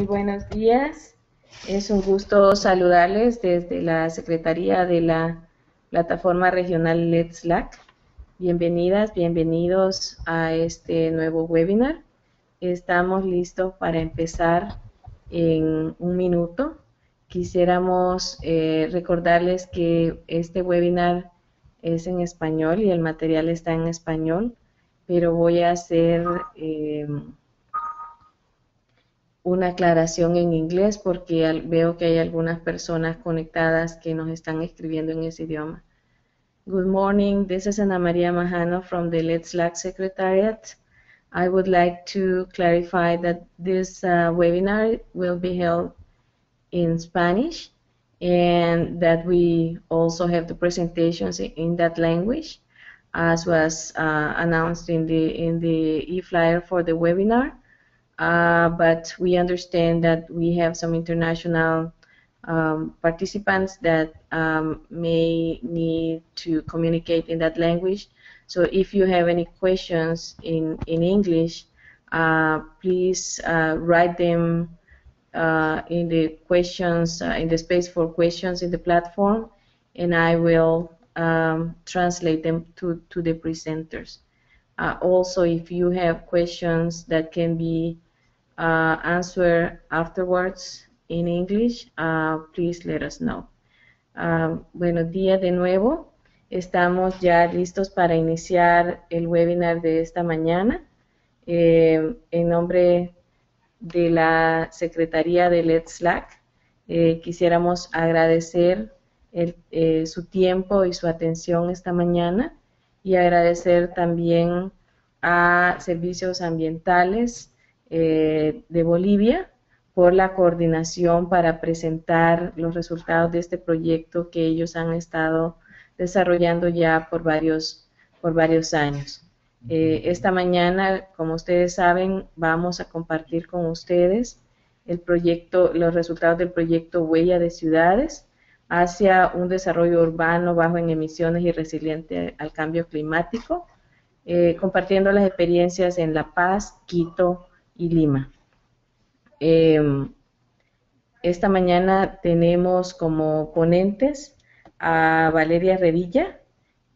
Muy buenos días. Es un gusto saludarles desde la Secretaría de la Plataforma Regional Let's LAC. Bienvenidas, bienvenidos a este nuevo webinar. Estamos listos para empezar en un minuto. Quisiéramos recordarles que este webinar es en español y el material está en español, pero voy a hacer una aclaración en inglés porque veo que hay algunas personas conectadas que nos están escribiendo en ese idioma. Good morning, this is Ana María Majano from the Let's LAC Secretariat. I would like to clarify that this webinar will be held in Spanish and that we also have the presentations in that language as was announced in the e-flyer for the webinar. But we understand that we have some international participants that may need to communicate in that language. So if you have any questions in English, please write them in the questions, in the space for questions in the platform, and I will translate them to the presenters. Also, if you have questions that can be answered afterwards in English, please let us know. Buenos días de nuevo. Estamos ya listos para iniciar el webinar de esta mañana. En nombre de la Secretaría de Let's LAC, quisiéramos agradecer su tiempo y su atención esta mañana y agradecer también a Servicios Ambientales de Bolivia por la coordinación para presentar los resultados de este proyecto que ellos han estado desarrollando ya por varios años. Esta mañana, como ustedes saben, vamos a compartir con ustedes los resultados del proyecto Huella de Ciudades hacia un desarrollo urbano bajo en emisiones y resiliente al cambio climático, compartiendo las experiencias en La Paz, Quito y Lima. Esta mañana tenemos como ponentes a Valeria Revilla,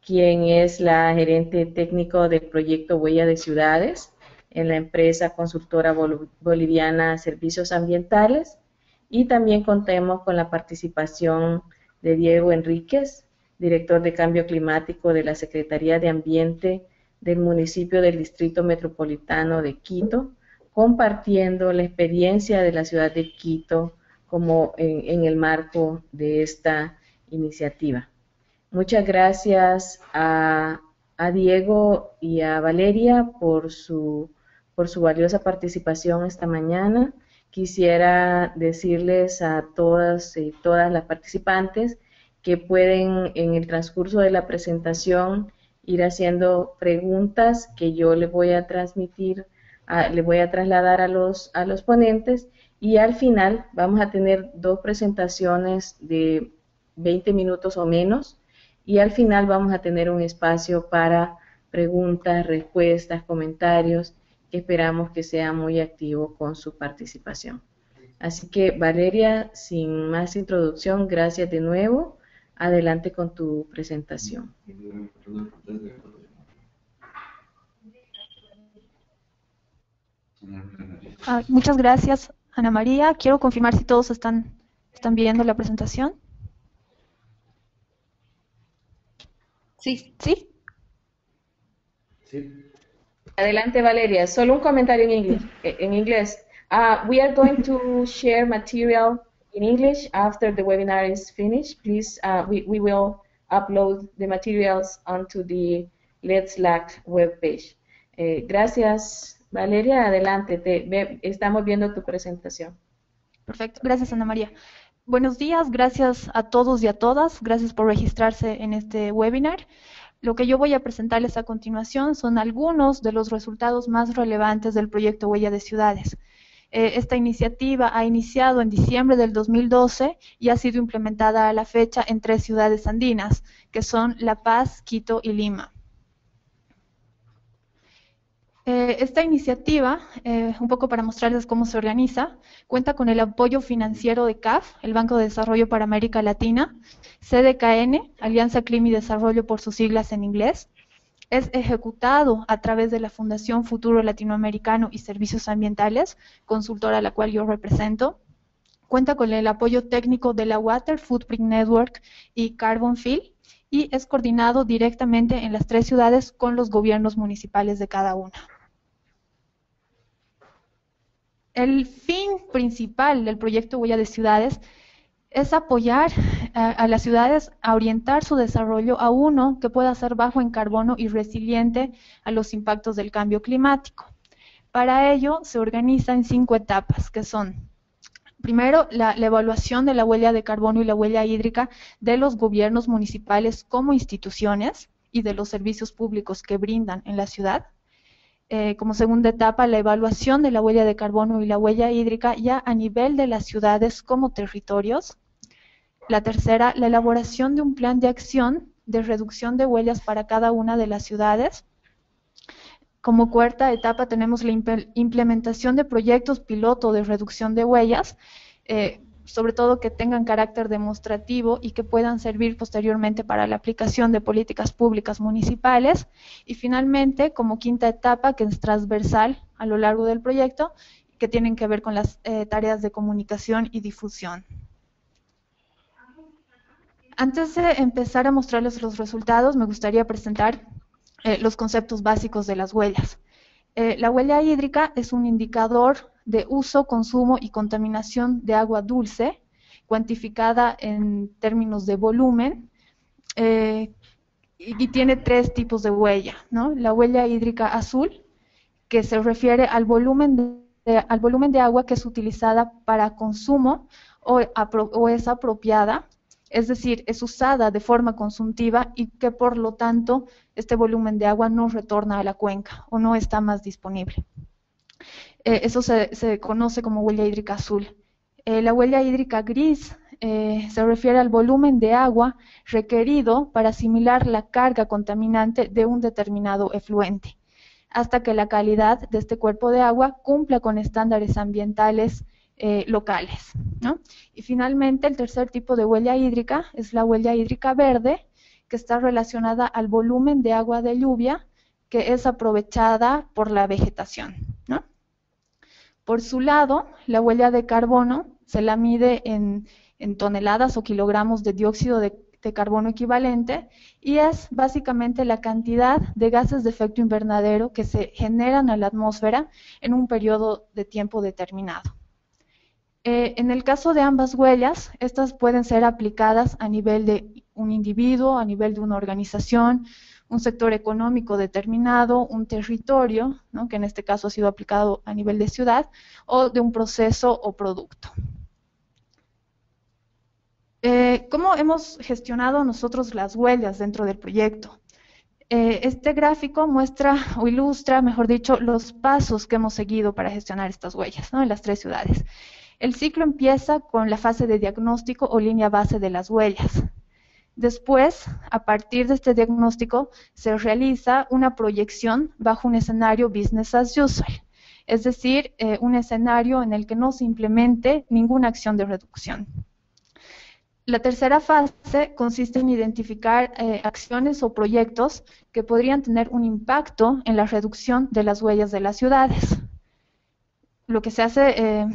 quien es la gerente técnico del proyecto Huella de Ciudades en la empresa consultora boliviana Servicios Ambientales, y también contemos con la participación de Diego Enríquez, director de Cambio Climático de la Secretaría de Ambiente del municipio del Distrito Metropolitano de Quito, compartiendo la experiencia de la ciudad de Quito como en el marco de esta iniciativa. Muchas gracias a Diego y a Valeria por su valiosa participación esta mañana. Quisiera decirles a todas y todas las participantes que pueden en el transcurso de la presentación ir haciendo preguntas que yo les voy a transmitir, les voy a trasladar a los ponentes, y al final vamos a tener dos presentaciones de 20 minutos o menos, y al final vamos a tener un espacio para preguntas, respuestas, comentarios, que esperamos que sea muy activo con su participación. Así que, Valeria, sin más introducción, gracias de nuevo. Adelante con tu presentación. Muchas gracias, Ana María. Quiero confirmar si todos están viendo la presentación. Sí. ¿Sí? Sí. Adelante, Valeria. Solo un comentario en inglés. We are going to share material in English after the webinar is finished. Please, we will upload the materials onto the Let's LAC webpage. Gracias, Valeria. Adelante. Estamos viendo tu presentación. Perfecto. Gracias, Ana María. Buenos días. Gracias a todos y a todas. Gracias por registrarse en este webinar. Lo que yo voy a presentarles a continuación son algunos de los resultados más relevantes del proyecto Huella de Ciudades. Esta iniciativa ha iniciado en diciembre del 2012 y ha sido implementada a la fecha en 3 ciudades andinas, que son La Paz, Quito y Lima. Esta iniciativa, un poco para mostrarles cómo se organiza, cuenta con el apoyo financiero de CAF, el Banco de Desarrollo para América Latina, CDKN, Alianza Clima y Desarrollo por sus siglas en inglés. Es ejecutado a través de la Fundación Futuro Latinoamericano y Servicios Ambientales, consultora a la cual yo represento. Cuenta con el apoyo técnico de la Water Footprint Network y Carbon Field, y es coordinado directamente en las 3 ciudades con los gobiernos municipales de cada una. El fin principal del proyecto Huella de Ciudades es apoyar a las ciudades a orientar su desarrollo a uno que pueda ser bajo en carbono y resiliente a los impactos del cambio climático. Para ello se organiza en 5 etapas, que son: primero, la evaluación de la huella de carbono y la huella hídrica de los gobiernos municipales como instituciones y de los servicios públicos que brindan en la ciudad. Como segunda etapa, la evaluación de la huella de carbono y la huella hídrica ya a nivel de las ciudades como territorios. La tercera, la elaboración de un plan de acción de reducción de huellas para cada una de las ciudades. Como cuarta etapa tenemos la implementación de proyectos piloto de reducción de huellas, sobre todo que tengan carácter demostrativo y que puedan servir posteriormente para la aplicación de políticas públicas municipales. Y finalmente, como quinta etapa, que es transversal a lo largo del proyecto, que tienen que ver con las tareas de comunicación y difusión. Antes de empezar a mostrarles los resultados, me gustaría presentar los conceptos básicos de las huellas. La huella hídrica es un indicador de uso, consumo y contaminación de agua dulce, cuantificada en términos de volumen, y tiene 3 tipos de huella, ¿no? La huella hídrica azul, que se refiere al volumen de agua que es utilizada para consumo o es apropiada, es decir, es usada de forma consultiva y que por lo tanto este volumen de agua no retorna a la cuenca o no está más disponible. Eso se conoce como huella hídrica azul. La huella hídrica gris se refiere al volumen de agua requerido para asimilar la carga contaminante de un determinado efluente, hasta que la calidad de este cuerpo de agua cumpla con estándares ambientales locales, ¿no? Y finalmente, el tercer tipo de huella hídrica es la huella hídrica verde, que está relacionada al volumen de agua de lluvia que es aprovechada por la vegetación, ¿no? Por su lado, la huella de carbono se la mide en toneladas o kilogramos de dióxido de carbono equivalente, y es básicamente la cantidad de gases de efecto invernadero que se generan a la atmósfera en un periodo de tiempo determinado. En el caso de ambas huellas, estas pueden ser aplicadas a nivel de un individuo, a nivel de una organización, un sector económico determinado, un territorio, ¿no?, que en este caso ha sido aplicado a nivel de ciudad, o de un proceso o producto. ¿Cómo hemos gestionado nosotros las huellas dentro del proyecto? Este gráfico muestra o ilustra, mejor dicho, los pasos que hemos seguido para gestionar estas huellas, ¿no?, en las 3 ciudades. El ciclo empieza con la fase de diagnóstico o línea base de las huellas. Después, a partir de este diagnóstico, se realiza una proyección bajo un escenario business as usual, es decir, un escenario en el que no se implemente ninguna acción de reducción. La tercera fase consiste en identificar acciones o proyectos que podrían tener un impacto en la reducción de las huellas de las ciudades. Lo que se hace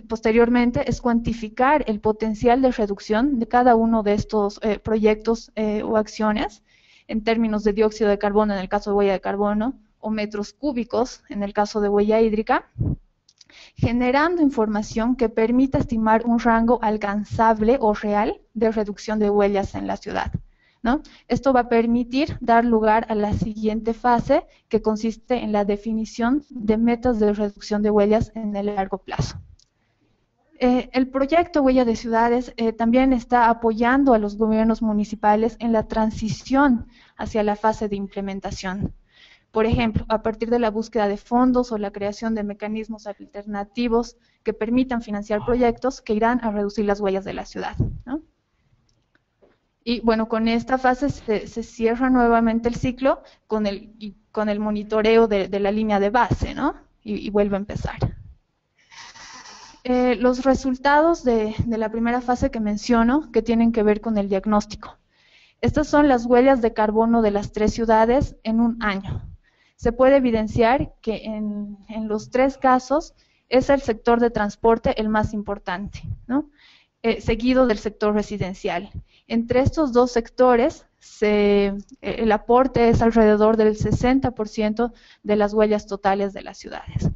posteriormente es cuantificar el potencial de reducción de cada uno de estos proyectos o acciones en términos de dióxido de carbono en el caso de huella de carbono, o metros cúbicos en el caso de huella hídrica, generando información que permita estimar un rango alcanzable o real de reducción de huellas en la ciudad, ¿no? Esto va a permitir dar lugar a la siguiente fase, que consiste en la definición de metas de reducción de huellas en el largo plazo. El proyecto Huella de Ciudades también está apoyando a los gobiernos municipales en la transición hacia la fase de implementación. Por ejemplo, a partir de la búsqueda de fondos o la creación de mecanismos alternativos que permitan financiar proyectos que irán a reducir las huellas de la ciudad, ¿no? Y bueno, con esta fase se cierra nuevamente el ciclo con con el monitoreo de la línea de base, ¿no? Y vuelve a empezar. Los resultados de la primera fase que menciono, que tienen que ver con el diagnóstico. Estas son las huellas de carbono de las 3 ciudades en un año. Se puede evidenciar que en los 3 casos es el sector de transporte el más importante, ¿no? Seguido del sector residencial. Entre estos 2 sectores, el aporte es alrededor del 60% de las huellas totales de las ciudades.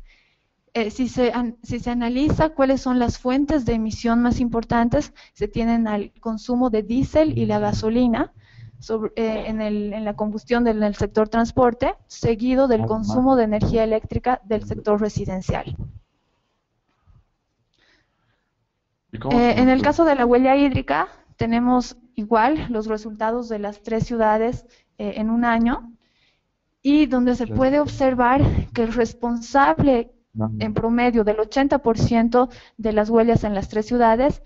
Si se analiza cuáles son las fuentes de emisión más importantes, se tienen al consumo de diésel y la gasolina en la combustión del sector transporte, seguido del consumo de energía eléctrica del sector residencial. En el caso de la huella hídrica, tenemos igual los resultados de las 3 ciudades en un año, y donde se puede observar que el responsable en promedio del 80% de las huellas en las 3 ciudades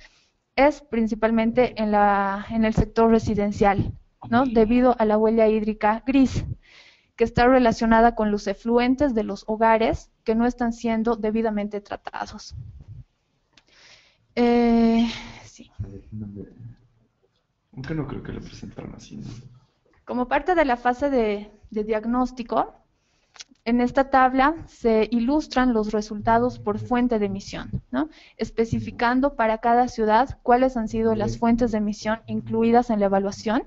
es principalmente en el sector residencial, ¿no? Debido a la huella hídrica gris, que está relacionada con los efluentes de los hogares que no están siendo debidamente tratados. Sí. Aunque no creo que lo presentaron así, ¿no? Como parte de la fase de diagnóstico, en esta tabla se ilustran los resultados por fuente de emisión, ¿no? Especificando para cada ciudad cuáles han sido las fuentes de emisión incluidas en la evaluación,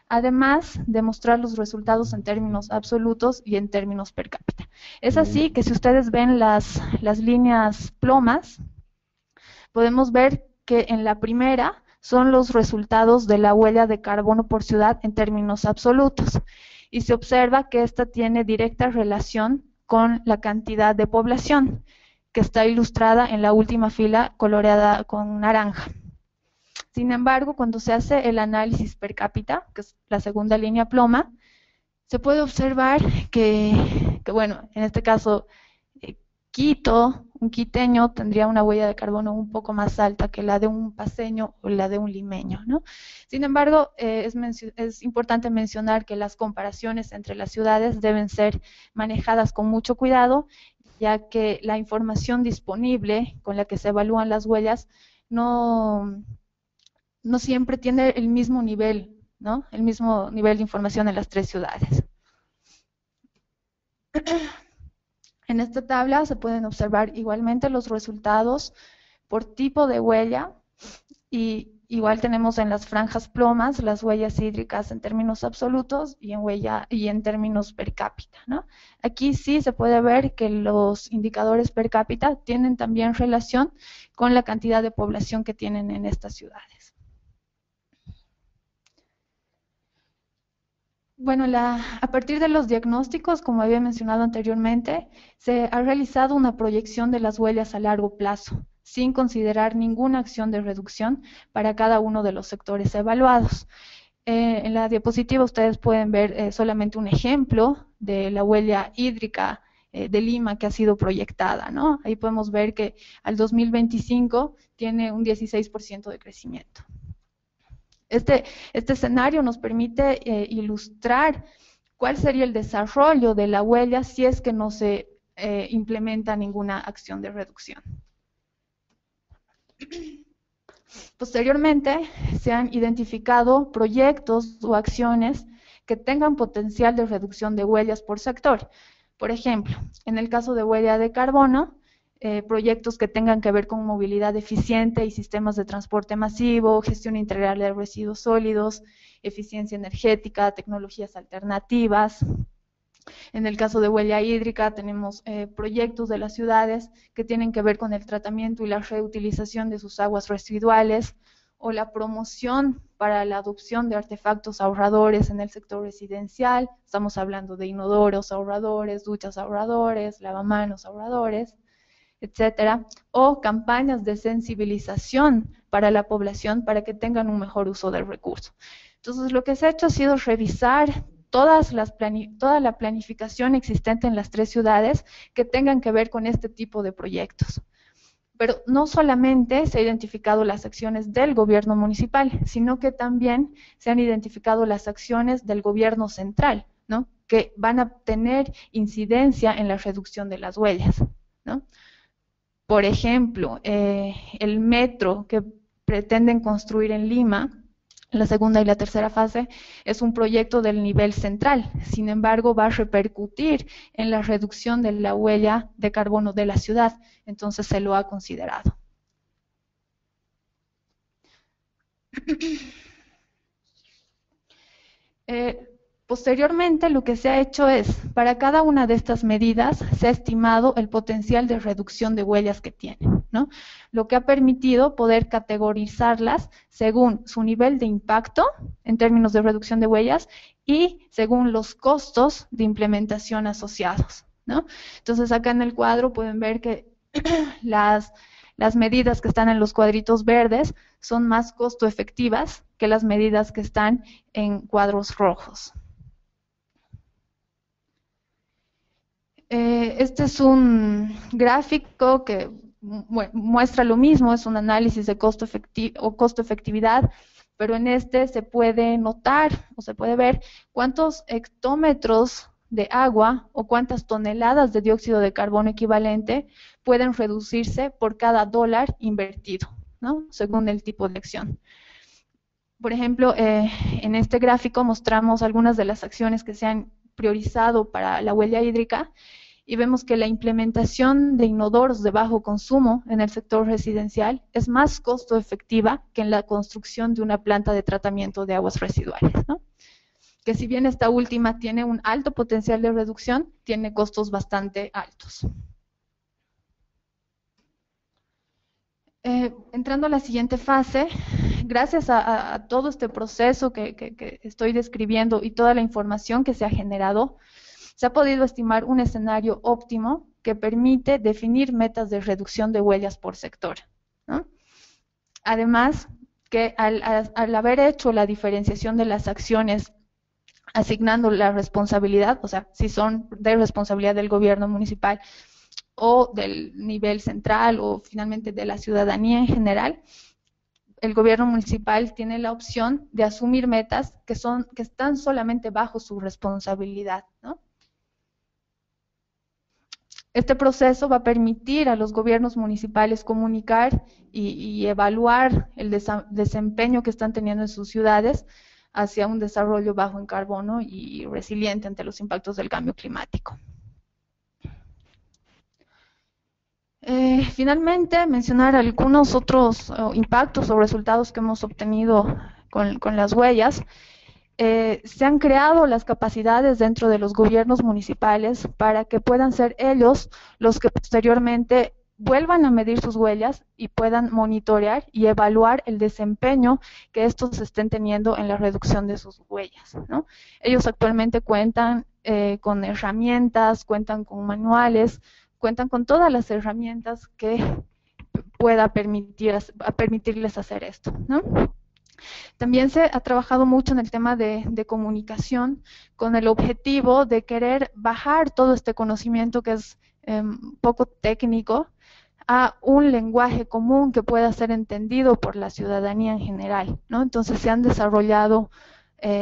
además de mostrar los resultados en términos absolutos y en términos per cápita. Es así que si ustedes ven las líneas plomas, podemos ver que en la primera son los resultados de la huella de carbono por ciudad en términos absolutos. Y se observa que esta tiene directa relación con la cantidad de población, que está ilustrada en la última fila coloreada con naranja. Sin embargo, cuando se hace el análisis per cápita, que es la segunda línea ploma, se puede observar que bueno, en este caso, Quito, un quiteño tendría una huella de carbono un poco más alta que la de un paceño o la de un limeño, ¿no? Sin embargo, es importante mencionar que las comparaciones entre las ciudades deben ser manejadas con mucho cuidado, ya que la información disponible con la que se evalúan las huellas no siempre tiene el mismo nivel, ¿no? El mismo nivel de información en las 3 ciudades. En esta tabla se pueden observar igualmente los resultados por tipo de huella, y igual tenemos en las franjas plomas las huellas hídricas en términos absolutos y en términos per cápita, ¿no? Aquí sí se puede ver que los indicadores per cápita tienen también relación con la cantidad de población que tienen en estas ciudades. Bueno, a partir de los diagnósticos, como había mencionado anteriormente, se ha realizado una proyección de las huellas a largo plazo, sin considerar ninguna acción de reducción para cada uno de los sectores evaluados. En la diapositiva ustedes pueden ver solamente un ejemplo de la huella hídrica de Lima que ha sido proyectada, ¿no? Ahí podemos ver que al 2025 tiene un 16% de crecimiento. Este escenario nos permite ilustrar cuál sería el desarrollo de la huella si es que no se implementa ninguna acción de reducción. Posteriormente, se han identificado proyectos o acciones que tengan potencial de reducción de huellas por sector. Por ejemplo, en el caso de huella de carbono, proyectos que tengan que ver con movilidad eficiente y sistemas de transporte masivo, gestión integral de residuos sólidos, eficiencia energética, tecnologías alternativas. En el caso de huella hídrica tenemos proyectos de las ciudades que tienen que ver con el tratamiento y la reutilización de sus aguas residuales, o la promoción para la adopción de artefactos ahorradores en el sector residencial. Estamos hablando de inodoros ahorradores, duchas ahorradores, lavamanos ahorradores, etcétera, o campañas de sensibilización para la población para que tengan un mejor uso del recurso. Entonces, lo que se ha hecho ha sido revisar toda la planificación existente en las 3 ciudades que tengan que ver con este tipo de proyectos. Pero no solamente se han identificado las acciones del gobierno municipal, sino que también se han identificado las acciones del gobierno central, ¿no? que van a tener incidencia en la reducción de las huellas, ¿no? Por ejemplo, el metro que pretenden construir en Lima, la segunda y la tercera fase, es un proyecto del nivel central. Sin embargo, va a repercutir en la reducción de la huella de carbono de la ciudad. Entonces, se lo ha considerado. Posteriormente, lo que se ha hecho es, para cada una de estas medidas, se ha estimado el potencial de reducción de huellas que tienen, ¿no? Lo que ha permitido poder categorizarlas según su nivel de impacto en términos de reducción de huellas y según los costos de implementación asociados, ¿no? Entonces, acá en el cuadro pueden ver que las medidas que están en los cuadritos verdes son más costo efectivas que las medidas que están en cuadros rojos. Este es un gráfico que muestra lo mismo, es un análisis de costo-efectividad, pero en este se puede notar o se puede ver cuántos hectómetros de agua o cuántas toneladas de dióxido de carbono equivalente pueden reducirse por cada dólar invertido, ¿no? Según el tipo de acción. Por ejemplo, en este gráfico mostramos algunas de las acciones que se han priorizado para la huella hídrica y vemos que la implementación de inodoros de bajo consumo en el sector residencial es más costo efectiva que en la construcción de una planta de tratamiento de aguas residuales, ¿no? Que si bien esta última tiene un alto potencial de reducción, tiene costos bastante altos. Entrando a la siguiente fase, gracias a todo este proceso que estoy describiendo y toda la información que se ha generado, se ha podido estimar un escenario óptimo que permite definir metas de reducción de huellas por sector, ¿no? Además, que al haber hecho la diferenciación de las acciones asignando la responsabilidad, o sea, si son de responsabilidad del gobierno municipal o del nivel central o finalmente de la ciudadanía en general, el gobierno municipal tiene la opción de asumir metas que están solamente bajo su responsabilidad, ¿no? Este proceso va a permitir a los gobiernos municipales comunicar y evaluar el desempeño que están teniendo en sus ciudades hacia un desarrollo bajo en carbono y resiliente ante los impactos del cambio climático. Finalmente, mencionar algunos otros impactos o resultados que hemos obtenido con las huellas. Se han creado las capacidades dentro de los gobiernos municipales para que puedan ser ellos los que posteriormente vuelvan a medir sus huellas y puedan monitorear y evaluar el desempeño que estos estén teniendo en la reducción de sus huellas, ¿no? Ellos actualmente cuentan con herramientas, cuentan con manuales, cuentan con todas las herramientas que pueda permitirles hacer esto, ¿no? También se ha trabajado mucho en el tema de comunicación con el objetivo de querer bajar todo este conocimiento que es poco técnico a un lenguaje común que pueda ser entendido por la ciudadanía en general, ¿no? Entonces se han desarrollado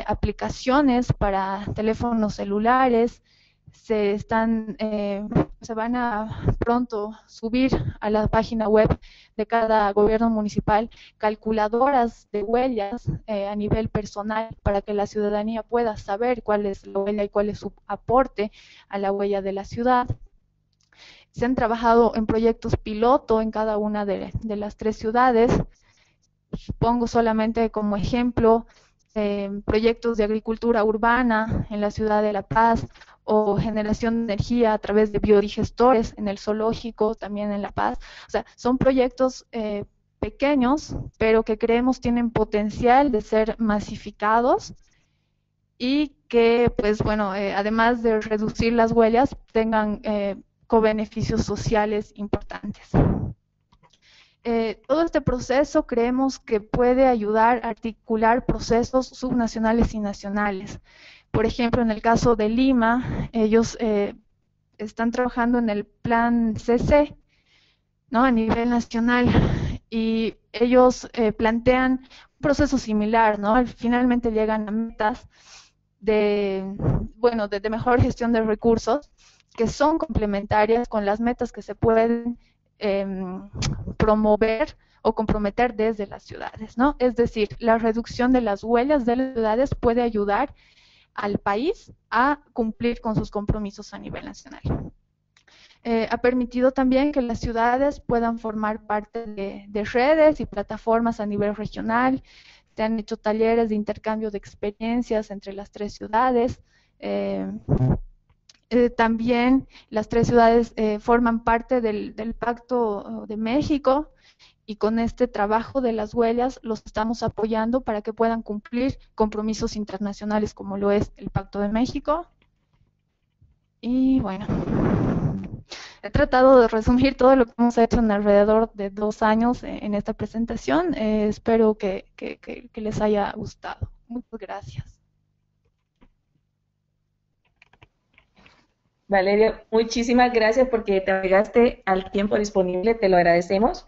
aplicaciones para teléfonos celulares, se van a pronto subir a la página web de cada gobierno municipal calculadoras de huellas a nivel personal para que la ciudadanía pueda saber cuál es la huella y cuál es su aporte a la huella de la ciudad. Se han trabajado en proyectos piloto en cada una de las 3 ciudades. Pongo solamente como ejemplo proyectos de agricultura urbana en la ciudad de La Paz, o generación de energía a través de biodigestores en el zoológico, también en La Paz. O sea, son proyectos pequeños, pero que creemos tienen potencial de ser masificados y que, pues bueno, además de reducir las huellas, tengan cobeneficios sociales importantes. Todo este proceso creemos que puede ayudar a articular procesos subnacionales y nacionales. Por ejemplo, en el caso de Lima, ellos están trabajando en el plan CC, ¿no? A nivel nacional, y ellos plantean un proceso similar, ¿no? Finalmente llegan a metas de mejor gestión de recursos, que son complementarias con las metas que se pueden promover o comprometer desde las ciudades, ¿no? Es decir, la reducción de las huellas de las ciudades puede ayudar al país a cumplir con sus compromisos a nivel nacional. Ha permitido también que las ciudades puedan formar parte de redes y plataformas a nivel regional. Se han hecho talleres de intercambio de experiencias entre las 3 ciudades. También las 3 ciudades forman parte del Pacto de México, y con este trabajo de las huellas los estamos apoyando para que puedan cumplir compromisos internacionales como lo es el Pacto de México. Y bueno, he tratado de resumir todo lo que hemos hecho en alrededor de 2 años en esta presentación. Espero que les haya gustado. Muchas gracias. Valeria, muchísimas gracias porque te agregaste al tiempo disponible, te lo agradecemos.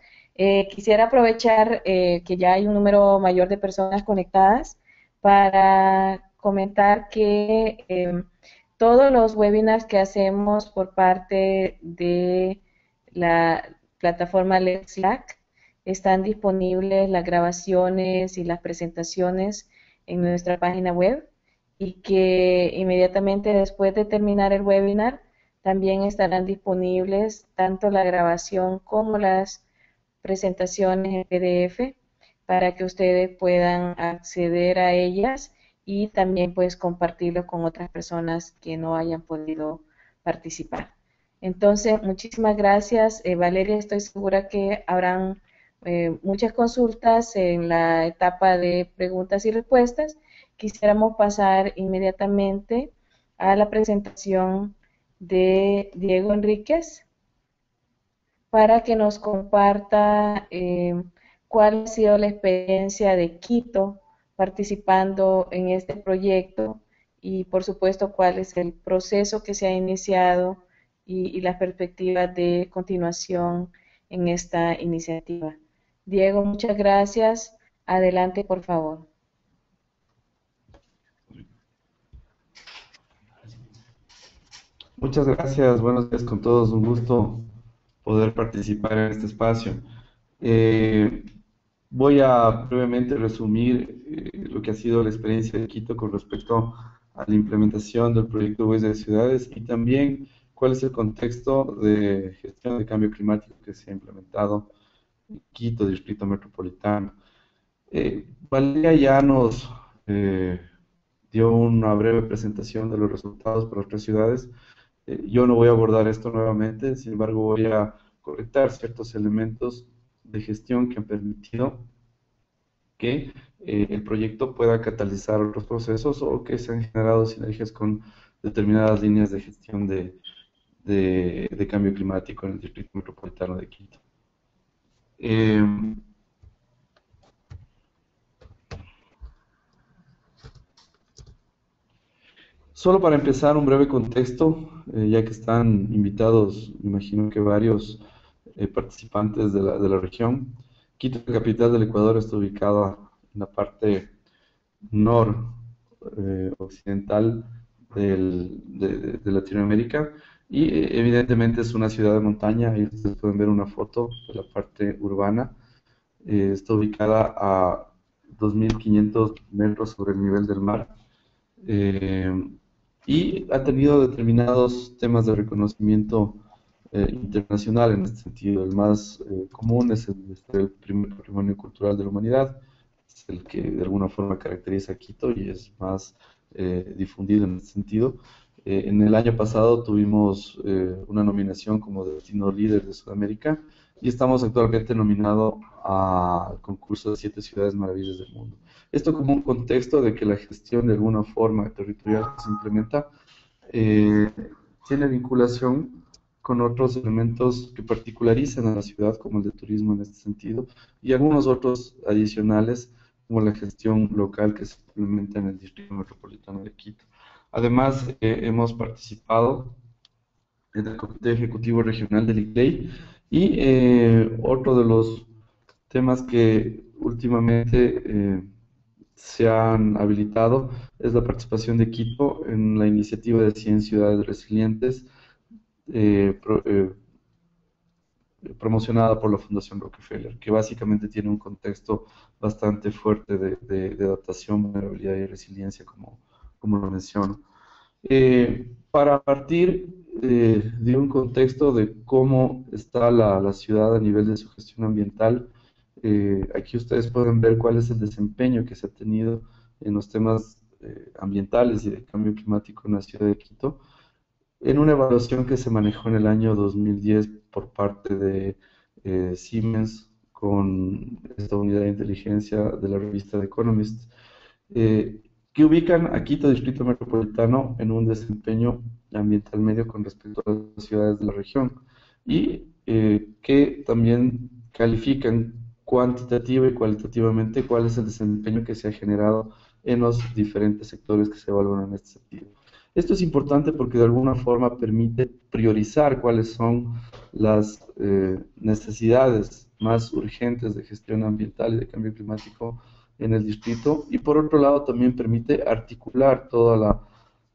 Quisiera aprovechar que ya hay un número mayor de personas conectadas para comentar que todos los webinars que hacemos por parte de la plataforma Let's Slack están disponibles las grabaciones y las presentaciones en nuestra página web, y que inmediatamente después de terminar el webinar también estarán disponibles tanto la grabación como las presentaciones en PDF para que ustedes puedan acceder a ellas y también pues compartirlo con otras personas que no hayan podido participar. Entonces, muchísimas gracias, Valeria. Estoy segura que habrán muchas consultas en la etapa de preguntas y respuestas. Quisiéramos pasar inmediatamente a la presentación de Diego Enríquez para que nos comparta cuál ha sido la experiencia de Quito participando en este proyecto y, por supuesto, cuál es el proceso que se ha iniciado y las perspectivas de continuación en esta iniciativa. Diego, muchas gracias. Adelante, por favor. Muchas gracias, buenos días con todos, un gusto poder participar en este espacio. Voy a brevemente resumir lo que ha sido la experiencia de Quito con respecto a la implementación del proyecto Huellas de Ciudades y también cuál es el contexto de gestión de cambio climático que se ha implementado en Quito, Distrito Metropolitano. Valeria ya nos dio una breve presentación de los resultados para otras ciudades. Yo no voy a abordar esto nuevamente, sin embargo voy a correctar ciertos elementos de gestión que han permitido que el proyecto pueda catalizar otros procesos o que se han generado sinergias con determinadas líneas de gestión de cambio climático en el Distrito Metropolitano de Quito. Solo para empezar, un breve contexto, ya que están invitados, me imagino que varios participantes de la región. Quito, la capital del Ecuador, está ubicada en la parte noroccidental de Latinoamérica y evidentemente es una ciudad de montaña. Ahí ustedes pueden ver una foto de la parte urbana. Está ubicada a 2.500 metros sobre el nivel del mar. Y ha tenido determinados temas de reconocimiento internacional en este sentido. El más común es el primer patrimonio cultural de la humanidad, es el que de alguna forma caracteriza a Quito y es más difundido en este sentido. En el año pasado tuvimos una nominación como Destino Líder de Sudamérica y estamos actualmente nominados al concurso de 7 ciudades maravillas del mundo. Esto como un contexto de que la gestión de alguna forma territorial que se implementa tiene vinculación con otros elementos que particularizan a la ciudad, como el de turismo en este sentido, y algunos otros adicionales, como la gestión local que se implementa en el Distrito Metropolitano de Quito. Además, hemos participado en el Comité Ejecutivo Regional del ICLEI y otro de los temas que últimamente se han habilitado es la participación de Quito en la iniciativa de 100 ciudades resilientes, promocionada por la Fundación Rockefeller, que básicamente tiene un contexto bastante fuerte de adaptación, vulnerabilidad y resiliencia, como lo menciono. Para partir de un contexto de cómo está la ciudad a nivel de su gestión ambiental, aquí ustedes pueden ver cuál es el desempeño que se ha tenido en los temas ambientales y de cambio climático en la ciudad de Quito, en una evaluación que se manejó en el año 2010 por parte de Siemens con esta unidad de inteligencia de la revista The Economist, que ubican a Quito Distrito Metropolitano en un desempeño ambiental medio con respecto a las ciudades de la región y que también califican cuantitativa y cualitativamente cuál es el desempeño que se ha generado en los diferentes sectores que se evalúan en este sentido. Esto es importante porque de alguna forma permite priorizar cuáles son las necesidades más urgentes de gestión ambiental y de cambio climático en el distrito, y por otro lado también permite articular toda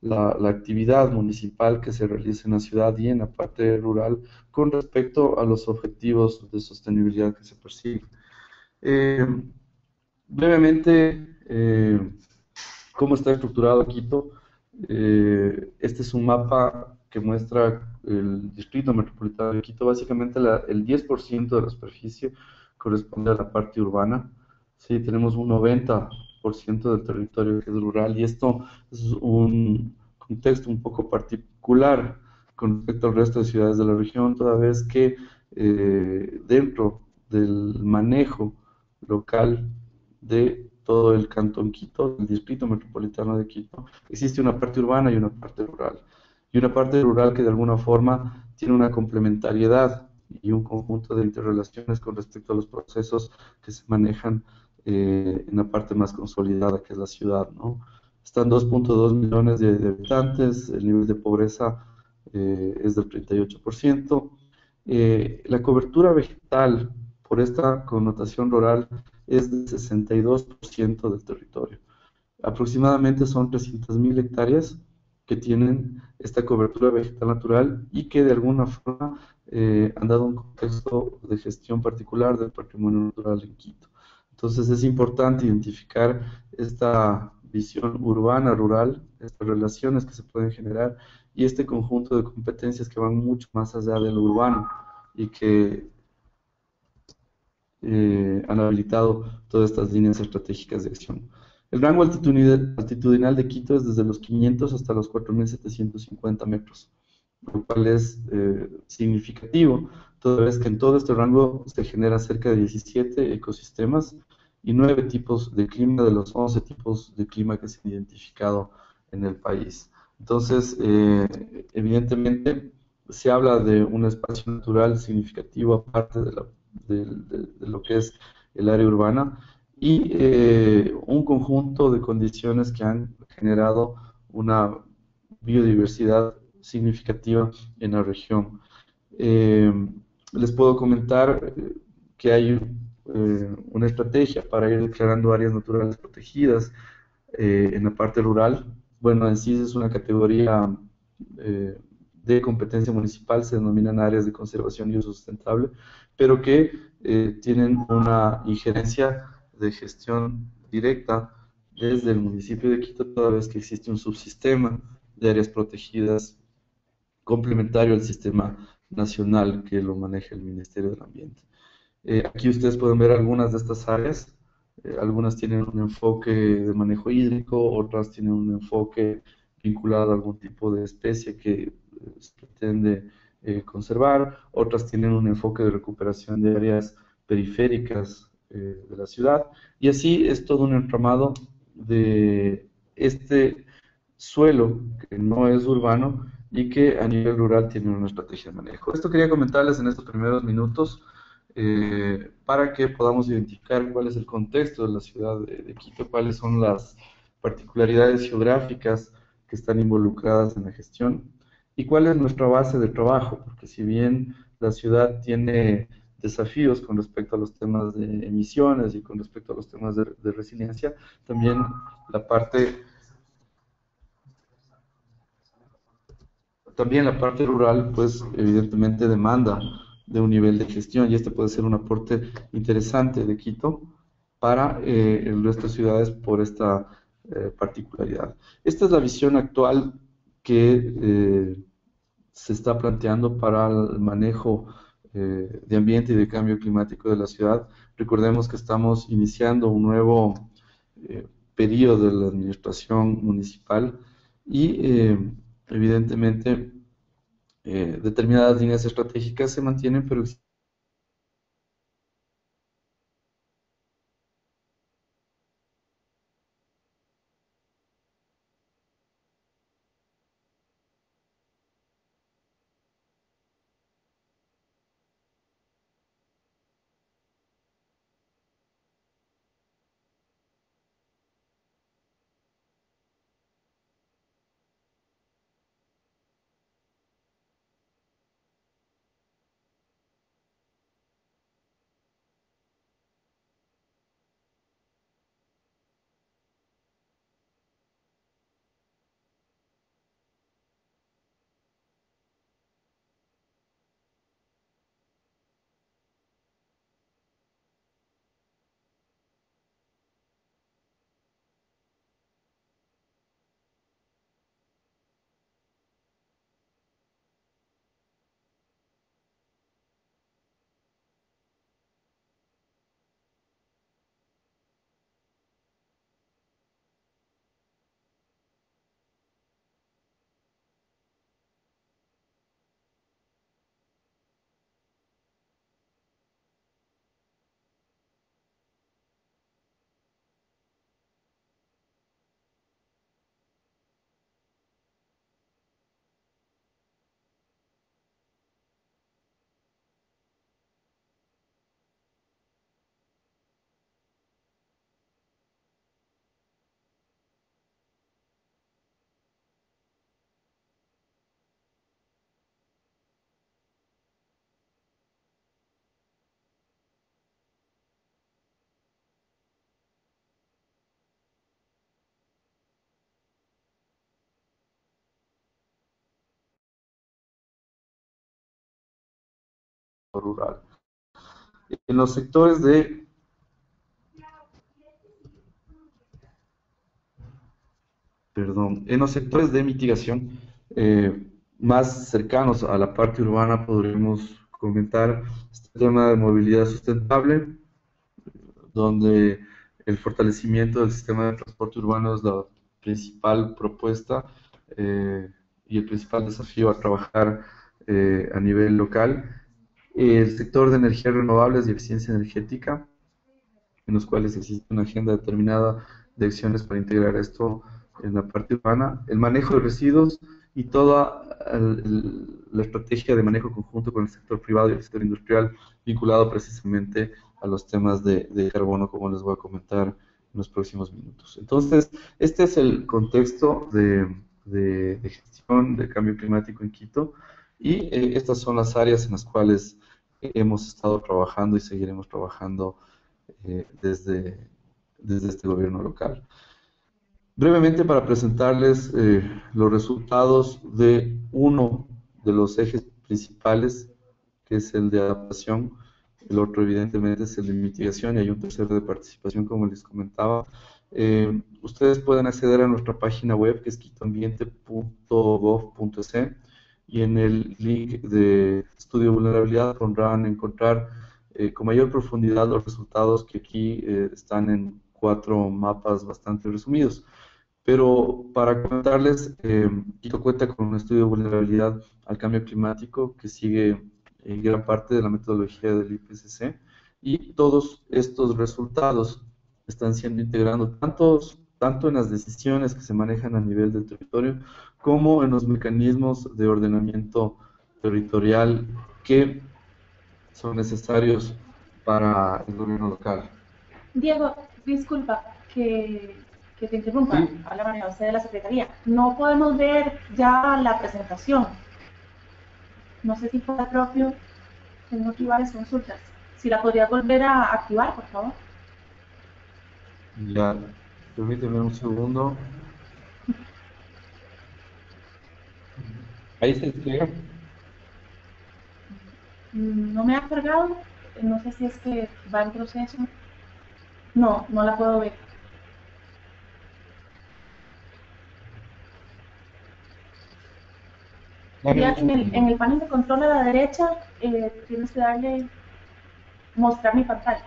la actividad municipal que se realiza en la ciudad y en la parte rural con respecto a los objetivos de sostenibilidad que se persiguen. Brevemente, ¿cómo está estructurado Quito? Este es un mapa que muestra el distrito metropolitano de Quito. Básicamente el 10% de la superficie corresponde a la parte urbana. Sí, tenemos un 90% del territorio que es rural, y esto es un contexto un poco particular con respecto al resto de ciudades de la región, toda vez que dentro del manejo local de todo el Cantón Quito, el Distrito Metropolitano de Quito, existe una parte urbana y una parte rural. Y una parte rural que de alguna forma tiene una complementariedad y un conjunto de interrelaciones con respecto a los procesos que se manejan en la parte más consolidada, que es la ciudad, ¿no? Están 2.2 millones de habitantes, el nivel de pobreza es del 38%. La cobertura vegetal, por esta connotación rural, es del 62% del territorio. Aproximadamente son 300.000 hectáreas que tienen esta cobertura vegetal natural y que de alguna forma han dado un contexto de gestión particular del patrimonio natural en Quito. Entonces es importante identificar esta visión urbana-rural, estas relaciones que se pueden generar y este conjunto de competencias que van mucho más allá de lo urbano y que han habilitado todas estas líneas estratégicas de acción. El rango altitudinal de Quito es desde los 500 hasta los 4.750 metros, lo cual es significativo, toda vez que en todo este rango se generan cerca de 17 ecosistemas y 9 tipos de clima de los 11 tipos de clima que se han identificado en el país. Entonces, evidentemente, se habla de un espacio natural significativo aparte de lo que es el área urbana y un conjunto de condiciones que han generado una biodiversidad significativa en la región. Les puedo comentar que hay una estrategia para ir declarando áreas naturales protegidas en la parte rural. Bueno, en sí es una categoría de competencia municipal, se denominan áreas de conservación y uso sustentable, pero que tienen una injerencia de gestión directa desde el municipio de Quito, toda vez que existe un subsistema de áreas protegidas complementario al sistema nacional que lo maneja el Ministerio del Ambiente. Aquí ustedes pueden ver algunas de estas áreas. Algunas tienen un enfoque de manejo hídrico, otras tienen un enfoque vinculado a algún tipo de especie que se pretende conservar, otras tienen un enfoque de recuperación de áreas periféricas de la ciudad, y así es todo un entramado de este suelo que no es urbano y que a nivel rural tiene una estrategia de manejo. Esto quería comentarles en estos primeros minutos para que podamos identificar cuál es el contexto de la ciudad de Quito, cuáles son las particularidades geográficas que están involucradas en la gestión y cuál es nuestra base de trabajo, porque si bien la ciudad tiene desafíos con respecto a los temas de emisiones y con respecto a los temas de resiliencia. También la parte rural, pues evidentemente demanda de un nivel de gestión, y este puede ser un aporte interesante de Quito para el resto de ciudades por esta particularidad. Esta es la visión actual que se está planteando para el manejo de ambiente y de cambio climático de la ciudad. Recordemos que estamos iniciando un nuevo periodo de la administración municipal y evidentemente determinadas líneas estratégicas se mantienen, pero rural. En los sectores de en los sectores de mitigación más cercanos a la parte urbana podríamos comentar este tema de movilidad sustentable, donde el fortalecimiento del sistema de transporte urbano es la principal propuesta y el principal desafío a trabajar a nivel local. El sector de energías renovables y eficiencia energética, en los cuales existe una agenda determinada de acciones para integrar esto en la parte urbana, el manejo de residuos y toda la estrategia de manejo conjunto con el sector privado y el sector industrial vinculado precisamente a los temas de carbono, como les voy a comentar en los próximos minutos. Entonces, este es el contexto de gestión del cambio climático en Quito, y estas son las áreas en las cuales hemos estado trabajando y seguiremos trabajando desde este gobierno local. Brevemente, para presentarles los resultados de uno de los ejes principales, que es el de adaptación. El otro, evidentemente, es el de mitigación, y hay un tercero de participación, como les comentaba. Ustedes pueden acceder a nuestra página web, que es quitoambiente.gov.es, y en el link de estudio de vulnerabilidad podrán encontrar con mayor profundidad los resultados, que aquí están en 4 mapas bastante resumidos. Pero para comentarles, Quito cuenta con un estudio de vulnerabilidad al cambio climático que sigue gran parte de la metodología del IPCC, y todos estos resultados están siendo integrados tanto en las decisiones que se manejan a nivel del territorio como en los mecanismos de ordenamiento territorial que son necesarios para el gobierno local. Diego, disculpa que te interrumpa. Sí. Habla María José de la Secretaría. No podemos ver ya la presentación. No sé si fue propio. Tengo aquí varias consultas. si la podrías volver a activar, por favor. Ya, permíteme un segundo. Ahí se despliega. No me ha cargado, no sé si es que va en proceso. No, no la puedo ver. Dame Sería un que en segundo. en el panel de control a la derecha tienes que darle mostrar mi pantalla.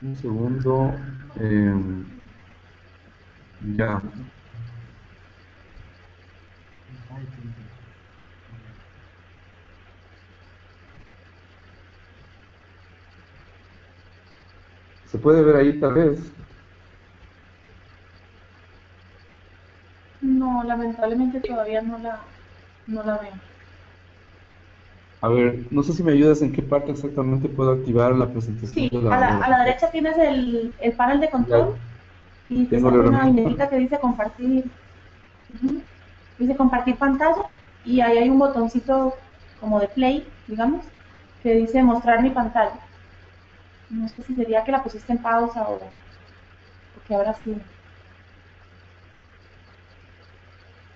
Un segundo. Ya. ¿Se puede ver ahí tal vez? No, lamentablemente todavía no la veo. A ver, no sé si me ayudas en qué parte exactamente puedo activar la presentación Sí, de la a la modalidad. derecha tienes el panel de Ya control y te tengo la sale una herramienta. viñetita que dice compartir. Ujú. Dice compartir pantalla y ahí hay un botoncito como de play, digamos, que dice mostrar mi pantalla. No sé si sería que la pusiste en pausa o porque ahora sí.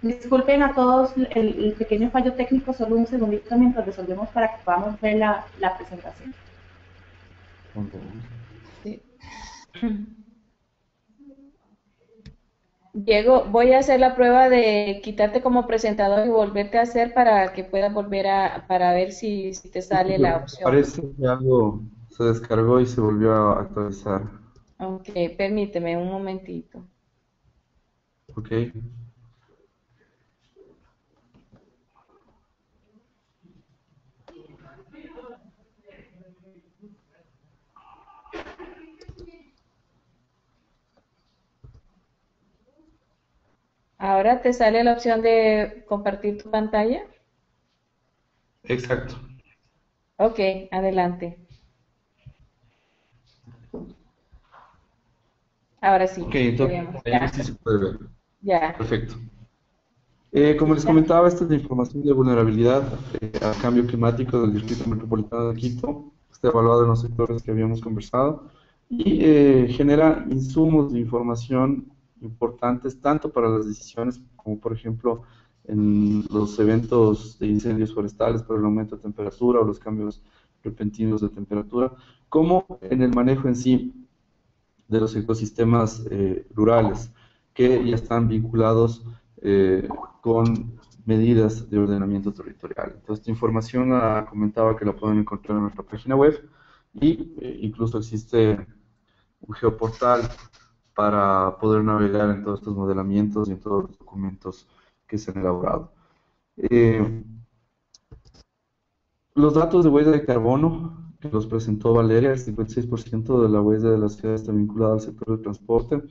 Disculpen a todos el pequeño fallo técnico, solo un segundito mientras resolvemos para que podamos ver la presentación. Sí. Diego, voy a hacer la prueba de quitarte como presentador y volverte a hacer para que puedas volver para ver si te sale la opción. Parece que algo se descargó y se volvió a actualizar. Ok, permíteme un momentito. Ok. Ahora te sale la opción de compartir tu pantalla. Exacto. Ok, adelante. Ahora sí, Ok, te entonces vemos. ahí Ya, sí se puede ver. ya, Perfecto. Como sí, les ya. comentaba, esta es la información de vulnerabilidad al cambio climático del Distrito Metropolitano de Quito. Está evaluado en los sectores que habíamos conversado y genera insumos de información importantes tanto para las decisiones como, por ejemplo, en los eventos de incendios forestales por el aumento de temperatura o los cambios repentinos de temperatura, como en el manejo en sí de los ecosistemas rurales que ya están vinculados con medidas de ordenamiento territorial. Entonces, esta información comentaba que la pueden encontrar en nuestra página web y incluso existe un geoportal para poder navegar en todos estos modelamientos y en todos los documentos que se han elaborado. Eh, los datos de huella de carbono que los presentó Valeria, el 56% de la huella de la ciudad está vinculada al sector del transporte.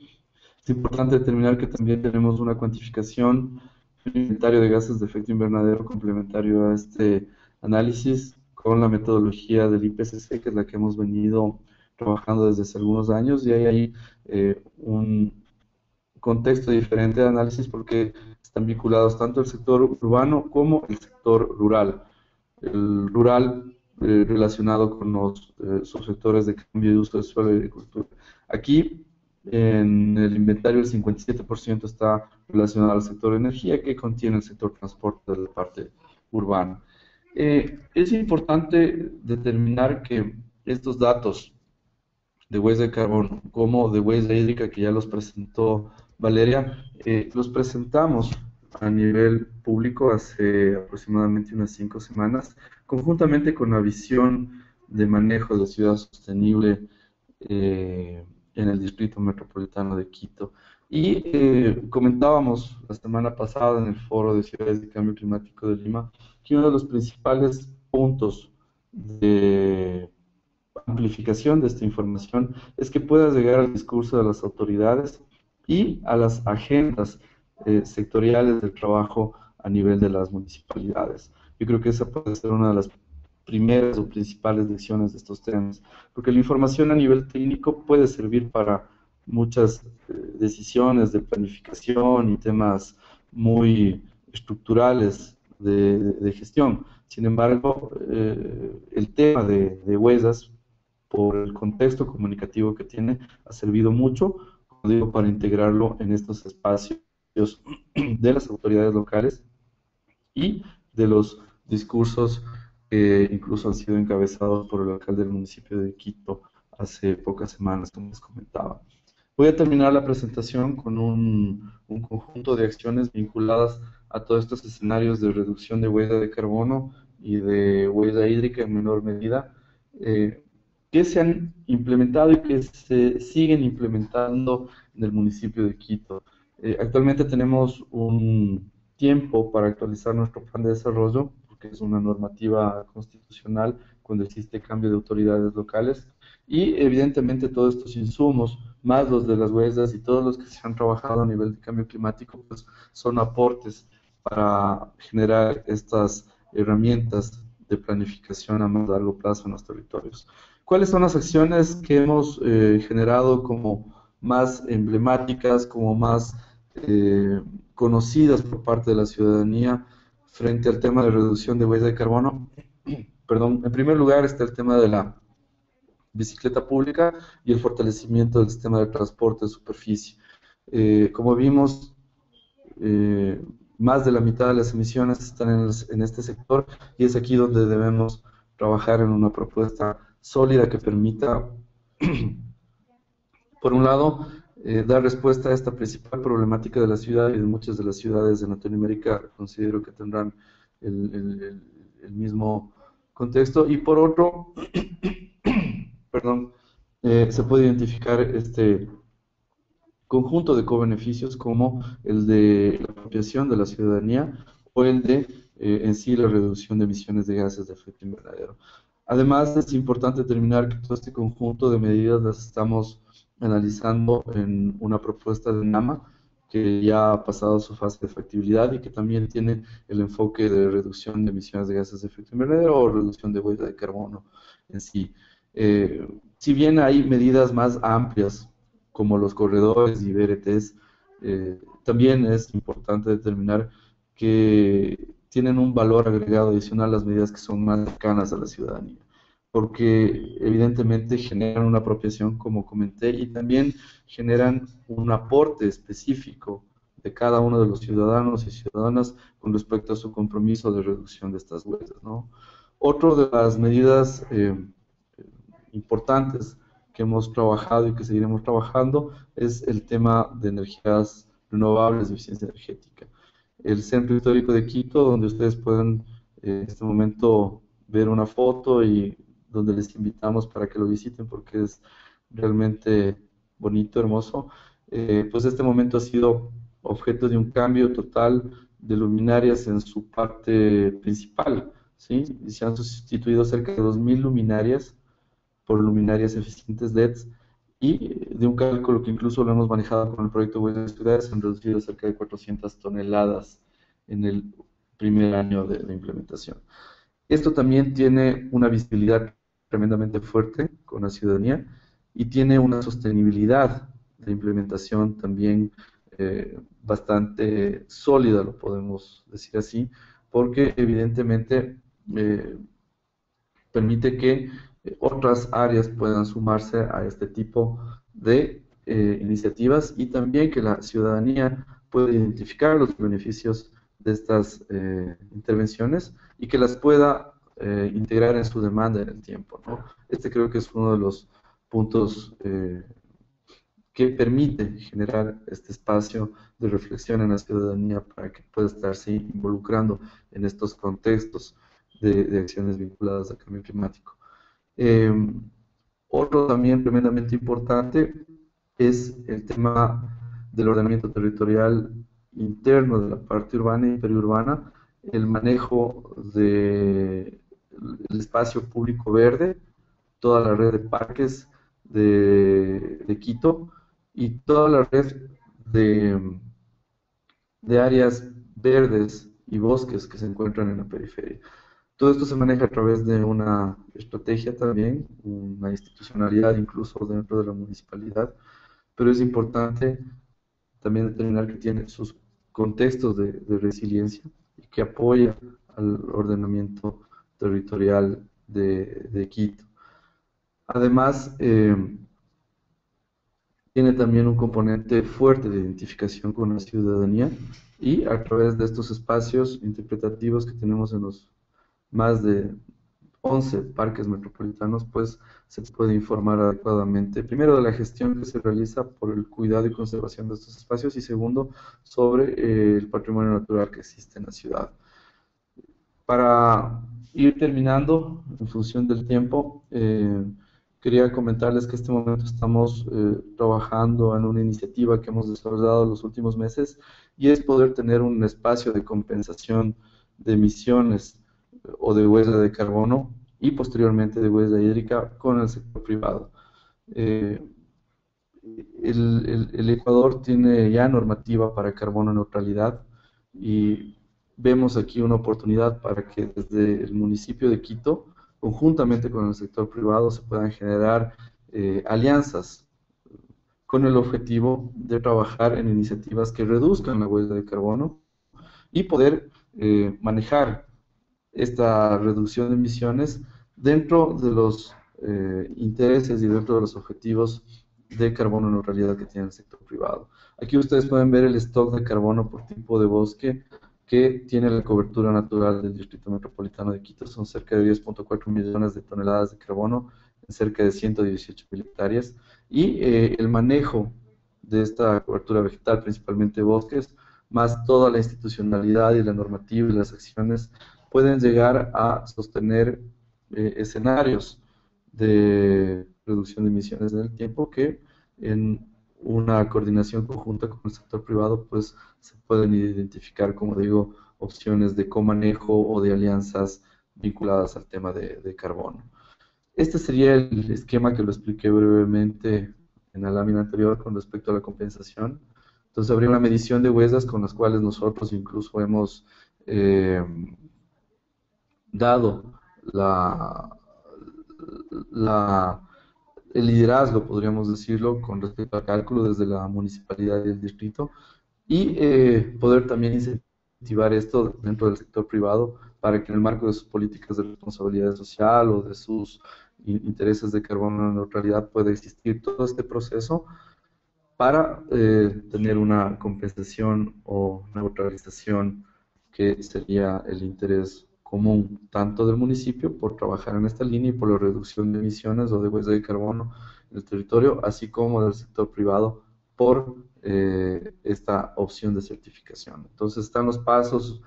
Es importante determinar que también tenemos una cuantificación, un inventario de gases de efecto invernadero complementario a este análisis con la metodología del IPCC, que es la que hemos venido trabajando desde hace algunos años, y hay ahí un contexto diferente de análisis porque están vinculados tanto el sector urbano como el sector rural. El rural relacionado con los subsectores de cambio de uso de suelo y agricultura. Aquí en el inventario el 57% está relacionado al sector energía que contiene el sector transporte de la parte urbana. Es importante determinar que estos datos de huella de carbono como de huella hídrica que ya los presentó Valeria, los presentamos a nivel público hace aproximadamente unas 5 semanas, conjuntamente con la visión de manejo de ciudad sostenible en el Distrito Metropolitano de Quito. Y comentábamos la semana pasada en el Foro de Ciudades de Cambio Climático de Lima que uno de los principales puntos de amplificación de esta información es que pueda llegar al discurso de las autoridades y a las agendas sectoriales del trabajo a nivel de las municipalidades. Yo creo que esa puede ser una de las primeras o principales lecciones de estos temas, porque la información a nivel técnico puede servir para muchas decisiones de planificación y temas muy estructurales de gestión. Sin embargo, el tema de Huesas, por el contexto comunicativo que tiene, ha servido mucho, como digo, para integrarlo en estos espacios de las autoridades locales y de los discursos que incluso han sido encabezados por el alcalde del municipio de Quito hace pocas semanas, como les comentaba. Voy a terminar la presentación con un conjunto de acciones vinculadas a todos estos escenarios de reducción de huella de carbono y de huella hídrica en menor medida, que se han implementado y que se siguen implementando en el municipio de Quito. Actualmente tenemos un tiempo para actualizar nuestro plan de desarrollo, porque es una normativa constitucional cuando existe cambio de autoridades locales, y evidentemente todos estos insumos, más los de las huellas y todos los que se han trabajado a nivel de cambio climático, pues son aportes para generar estas herramientas de planificación a más largo plazo en los territorios. ¿Cuáles son las acciones que hemos generado como más emblemáticas, como más conocidas por parte de la ciudadanía frente al tema de reducción de huella de carbono? Perdón, en primer lugar está el tema de la bicicleta pública y el fortalecimiento del sistema de transporte de superficie. Como vimos, más de la mitad de las emisiones están en este sector y es aquí donde debemos trabajar en una propuesta sólida que permita, por un lado, dar respuesta a esta principal problemática de la ciudad y de muchas de las ciudades de Latinoamérica. Considero que tendrán el mismo contexto, y por otro, perdón, se puede identificar este conjunto de cobeneficios como el de la apropiación de la ciudadanía o el de en sí la reducción de emisiones de gases de efecto invernadero. Además, es importante determinar que todo este conjunto de medidas las estamos analizando en una propuesta de NAMA que ya ha pasado su fase de factibilidad y que también tiene el enfoque de reducción de emisiones de gases de efecto invernadero o reducción de huella de carbono en sí. Si bien hay medidas más amplias como los corredores y BRTs, también es importante determinar que tienen un valor agregado adicional las medidas que son más cercanas a la ciudadanía, porque evidentemente generan una apropiación, como comenté, y también generan un aporte específico de cada uno de los ciudadanos y ciudadanas con respecto a su compromiso de reducción de estas huellas, ¿no? Otro de las medidas importantes que hemos trabajado y que seguiremos trabajando es el tema de energías renovables de eficiencia energética. El Centro Histórico de Quito, donde ustedes pueden en este momento ver una foto y donde les invitamos para que lo visiten porque es realmente bonito, hermoso, pues este momento ha sido objeto de un cambio total de luminarias en su parte principal, ¿sí? Y se han sustituido cerca de 2000 luminarias por luminarias eficientes LEDs, y de un cálculo que incluso lo hemos manejado con el proyecto Buenas Ciudades, se han reducido cerca de 400 toneladas en el primer año de implementación. Esto también tiene una visibilidad tremendamente fuerte con la ciudadanía y tiene una sostenibilidad de implementación también bastante sólida, lo podemos decir así, porque evidentemente permite que otras áreas puedan sumarse a este tipo de iniciativas y también que la ciudadanía pueda identificar los beneficios de estas intervenciones y que las pueda integrar en su demanda en el tiempo, ¿no? Este creo que es uno de los puntos que permite generar este espacio de reflexión en la ciudadanía para que pueda estarse involucrando en estos contextos de acciones vinculadas al cambio climático. Otro también tremendamente importante es el tema del ordenamiento territorial interno de la parte urbana y periurbana, el manejo del espacio público verde, toda la red de parques de Quito y toda la red de áreas verdes y bosques que se encuentran en la periferia. Todo esto se maneja a través de una estrategia también, una institucionalidad incluso dentro de la municipalidad, pero es importante también determinar que tiene sus contextos de resiliencia y que apoya al ordenamiento territorial de Quito. Además, tiene también un componente fuerte de identificación con la ciudadanía y a través de estos espacios interpretativos que tenemos en los más de 11 parques metropolitanos, pues se puede informar adecuadamente, primero de la gestión que se realiza por el cuidado y conservación de estos espacios y segundo, sobre el patrimonio natural que existe en la ciudad. Para ir terminando, en función del tiempo, quería comentarles que en este momento estamos trabajando en una iniciativa que hemos desarrollado los últimos meses y es poder tener un espacio de compensación de emisiones o de huella de carbono y posteriormente de huella hídrica con el sector privado. El Ecuador tiene ya normativa para carbono neutralidad y vemos aquí una oportunidad para que desde el municipio de Quito, conjuntamente con el sector privado, se puedan generar alianzas con el objetivo de trabajar en iniciativas que reduzcan la huella de carbono y poder manejar esta reducción de emisiones dentro de los intereses y dentro de los objetivos de carbono neutralidad que tiene el sector privado. Aquí ustedes pueden ver el stock de carbono por tipo de bosque que tiene la cobertura natural del Distrito Metropolitano de Quito. Son cerca de 10.4 millones de toneladas de carbono en cerca de 118.000 hectáreas. Y el manejo de esta cobertura vegetal, principalmente bosques, más toda la institucionalidad y la normativa y las acciones, pueden llegar a sostener escenarios de reducción de emisiones en el tiempo que en una coordinación conjunta con el sector privado pues se pueden identificar, como digo, opciones de comanejo o de alianzas vinculadas al tema de carbono. Este sería el esquema que lo expliqué brevemente en la lámina anterior con respecto a la compensación. Entonces habría una medición de huellas con las cuales nosotros incluso hemos dado el liderazgo, podríamos decirlo, con respecto al cálculo desde la municipalidad y el distrito, y poder también incentivar esto dentro del sector privado para que en el marco de sus políticas de responsabilidad social o de sus intereses de carbono neutralidad pueda existir todo este proceso para tener una compensación o neutralización que sería el interés común tanto del municipio por trabajar en esta línea y por la reducción de emisiones o de huella de carbono en el territorio, así como del sector privado por esta opción de certificación. Entonces están los pasos,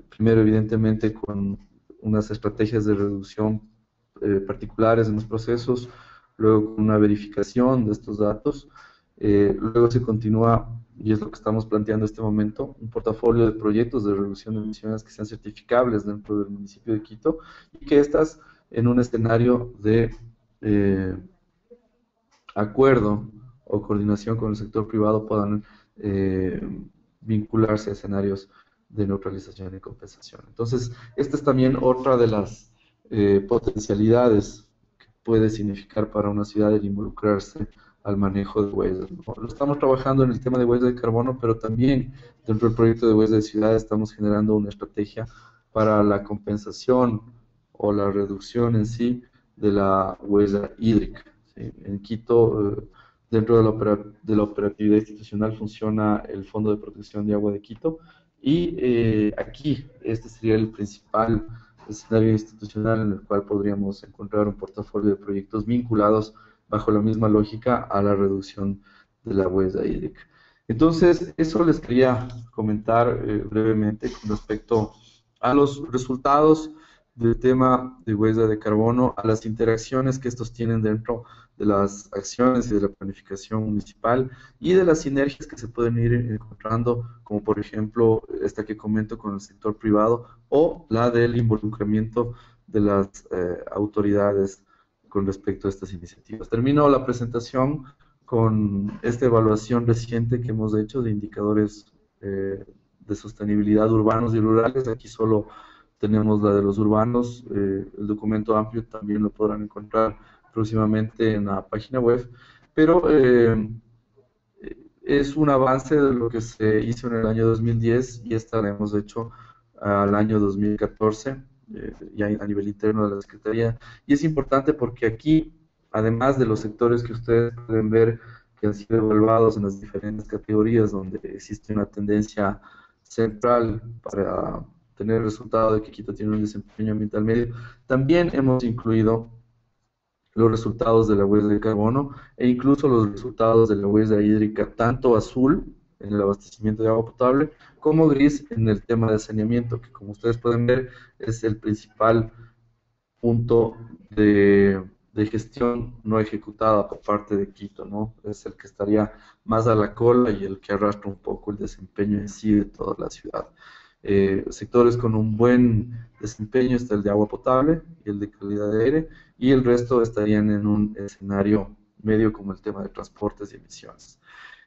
primero evidentemente con unas estrategias de reducción particulares en los procesos, luego con una verificación de estos datos, luego se continúa, y es lo que estamos planteando en este momento, un portafolio de proyectos de reducción de emisiones que sean certificables dentro del municipio de Quito y que estas en un escenario de acuerdo o coordinación con el sector privado puedan vincularse a escenarios de neutralización y compensación. Entonces, esta es también otra de las potencialidades que puede significar para una ciudad el involucrarse al manejo de huellas, ¿no? Lo estamos trabajando en el tema de huellas de carbono, pero también dentro del proyecto de huellas de ciudad estamos generando una estrategia para la compensación o la reducción en sí de la huella hídrica, ¿sí? En Quito, dentro de la operatividad institucional funciona el Fondo de Protección de Agua de Quito y aquí este sería el principal escenario institucional en el cual podríamos encontrar un portafolio de proyectos vinculados bajo la misma lógica a la reducción de la huella hídrica. Entonces, eso les quería comentar brevemente con respecto a los resultados del tema de huella de carbono, a las interacciones que estos tienen dentro de las acciones y de la planificación municipal y de las sinergias que se pueden ir encontrando, como por ejemplo esta que comento con el sector privado o la del involucramiento de las autoridades con respecto a estas iniciativas. Termino la presentación con esta evaluación reciente que hemos hecho de indicadores de sostenibilidad urbanos y rurales. Aquí solo tenemos la de los urbanos. El documento amplio también lo podrán encontrar próximamente en la página web. Pero es un avance de lo que se hizo en el año 2010 y esta la hemos hecho al año 2014, ya a nivel interno de la Secretaría. Y es importante porque aquí, además de los sectores que ustedes pueden ver que han sido evaluados en las diferentes categorías donde existe una tendencia central para tener el resultado de que Quito tiene un desempeño ambiental medio, también hemos incluido los resultados de la huella de carbono e incluso los resultados de la huella hídrica, tanto azul en el abastecimiento de agua potable como gris en el tema de saneamiento, que como ustedes pueden ver es el principal punto de gestión no ejecutada por parte de Quito, ¿no? Es el que estaría más a la cola y el que arrastra un poco el desempeño en sí de toda la ciudad. Sectores con un buen desempeño está el de agua potable y el de calidad de aire, y el resto estarían en un escenario medio como el tema de transportes y emisiones.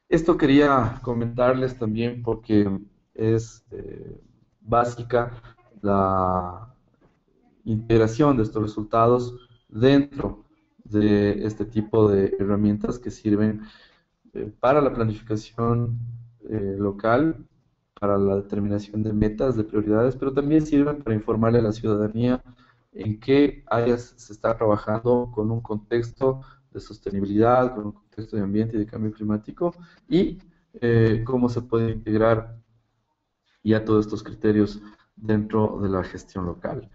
Esto quería comentarles también porque es básica la integración de estos resultados dentro de este tipo de herramientas que sirven para la planificación local, para la determinación de metas, de prioridades, pero también sirven para informarle a la ciudadanía en qué áreas se está trabajando con un contexto de sostenibilidad, con un contexto de ambiente y de cambio climático, y cómo se puede integrar ya todos estos criterios dentro de la gestión local.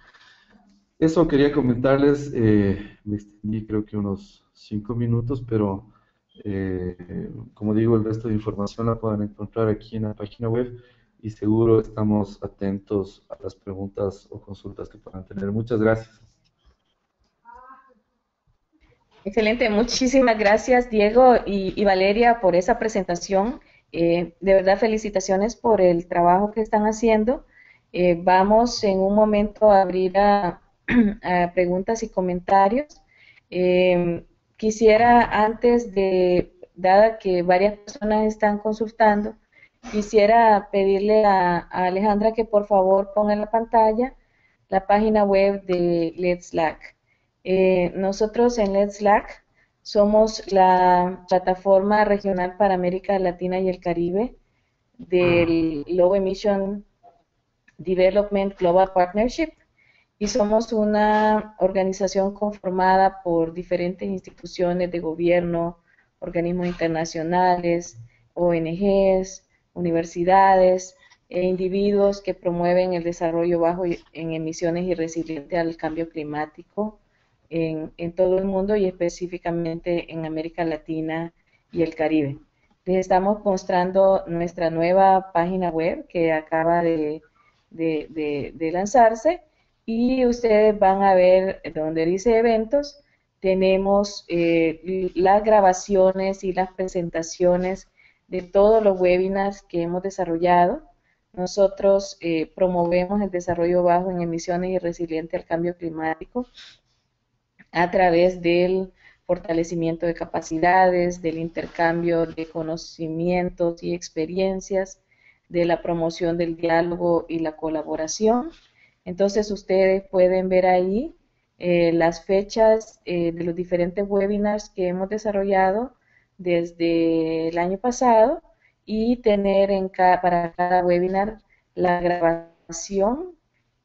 Eso quería comentarles, me extendí creo que unos 5 minutos, pero como digo, el resto de información la pueden encontrar aquí en la página web y seguro estamos atentos a las preguntas o consultas que puedan tener. Muchas gracias. Excelente, muchísimas gracias Diego y Valeria por esa presentación. De verdad felicitaciones por el trabajo que están haciendo. Vamos en un momento a abrir a preguntas y comentarios. Quisiera antes dada que varias personas están consultando, quisiera pedirle a Alejandra que por favor ponga en la pantalla la página web de Let's Lac. Nosotros en Let's Lac somos la plataforma regional para América Latina y el Caribe del Low Emission Development Global Partnership y somos una organización conformada por diferentes instituciones de gobierno, organismos internacionales, ONGs, universidades e individuos que promueven el desarrollo bajo en emisiones y resiliente al cambio climático en todo el mundo y específicamente en América Latina y el Caribe. Les estamos mostrando nuestra nueva página web que acaba de lanzarse y ustedes van a ver donde dice eventos, tenemos las grabaciones y las presentaciones de todos los webinars que hemos desarrollado. Nosotros promovemos el desarrollo bajo en emisiones y resiliente al cambio climático a través del fortalecimiento de capacidades, del intercambio de conocimientos y experiencias, de la promoción del diálogo y la colaboración. Entonces ustedes pueden ver ahí las fechas de los diferentes webinars que hemos desarrollado desde el año pasado y tener para cada webinar la grabación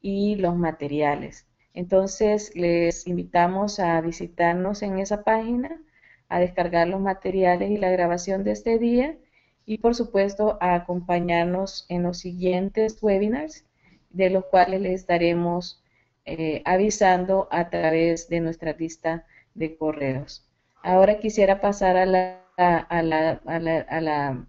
y los materiales. Entonces les invitamos a visitarnos en esa página, a descargar los materiales y la grabación de este día y por supuesto a acompañarnos en los siguientes webinars de los cuales les estaremos avisando a través de nuestra lista de correos. Ahora quisiera pasar a la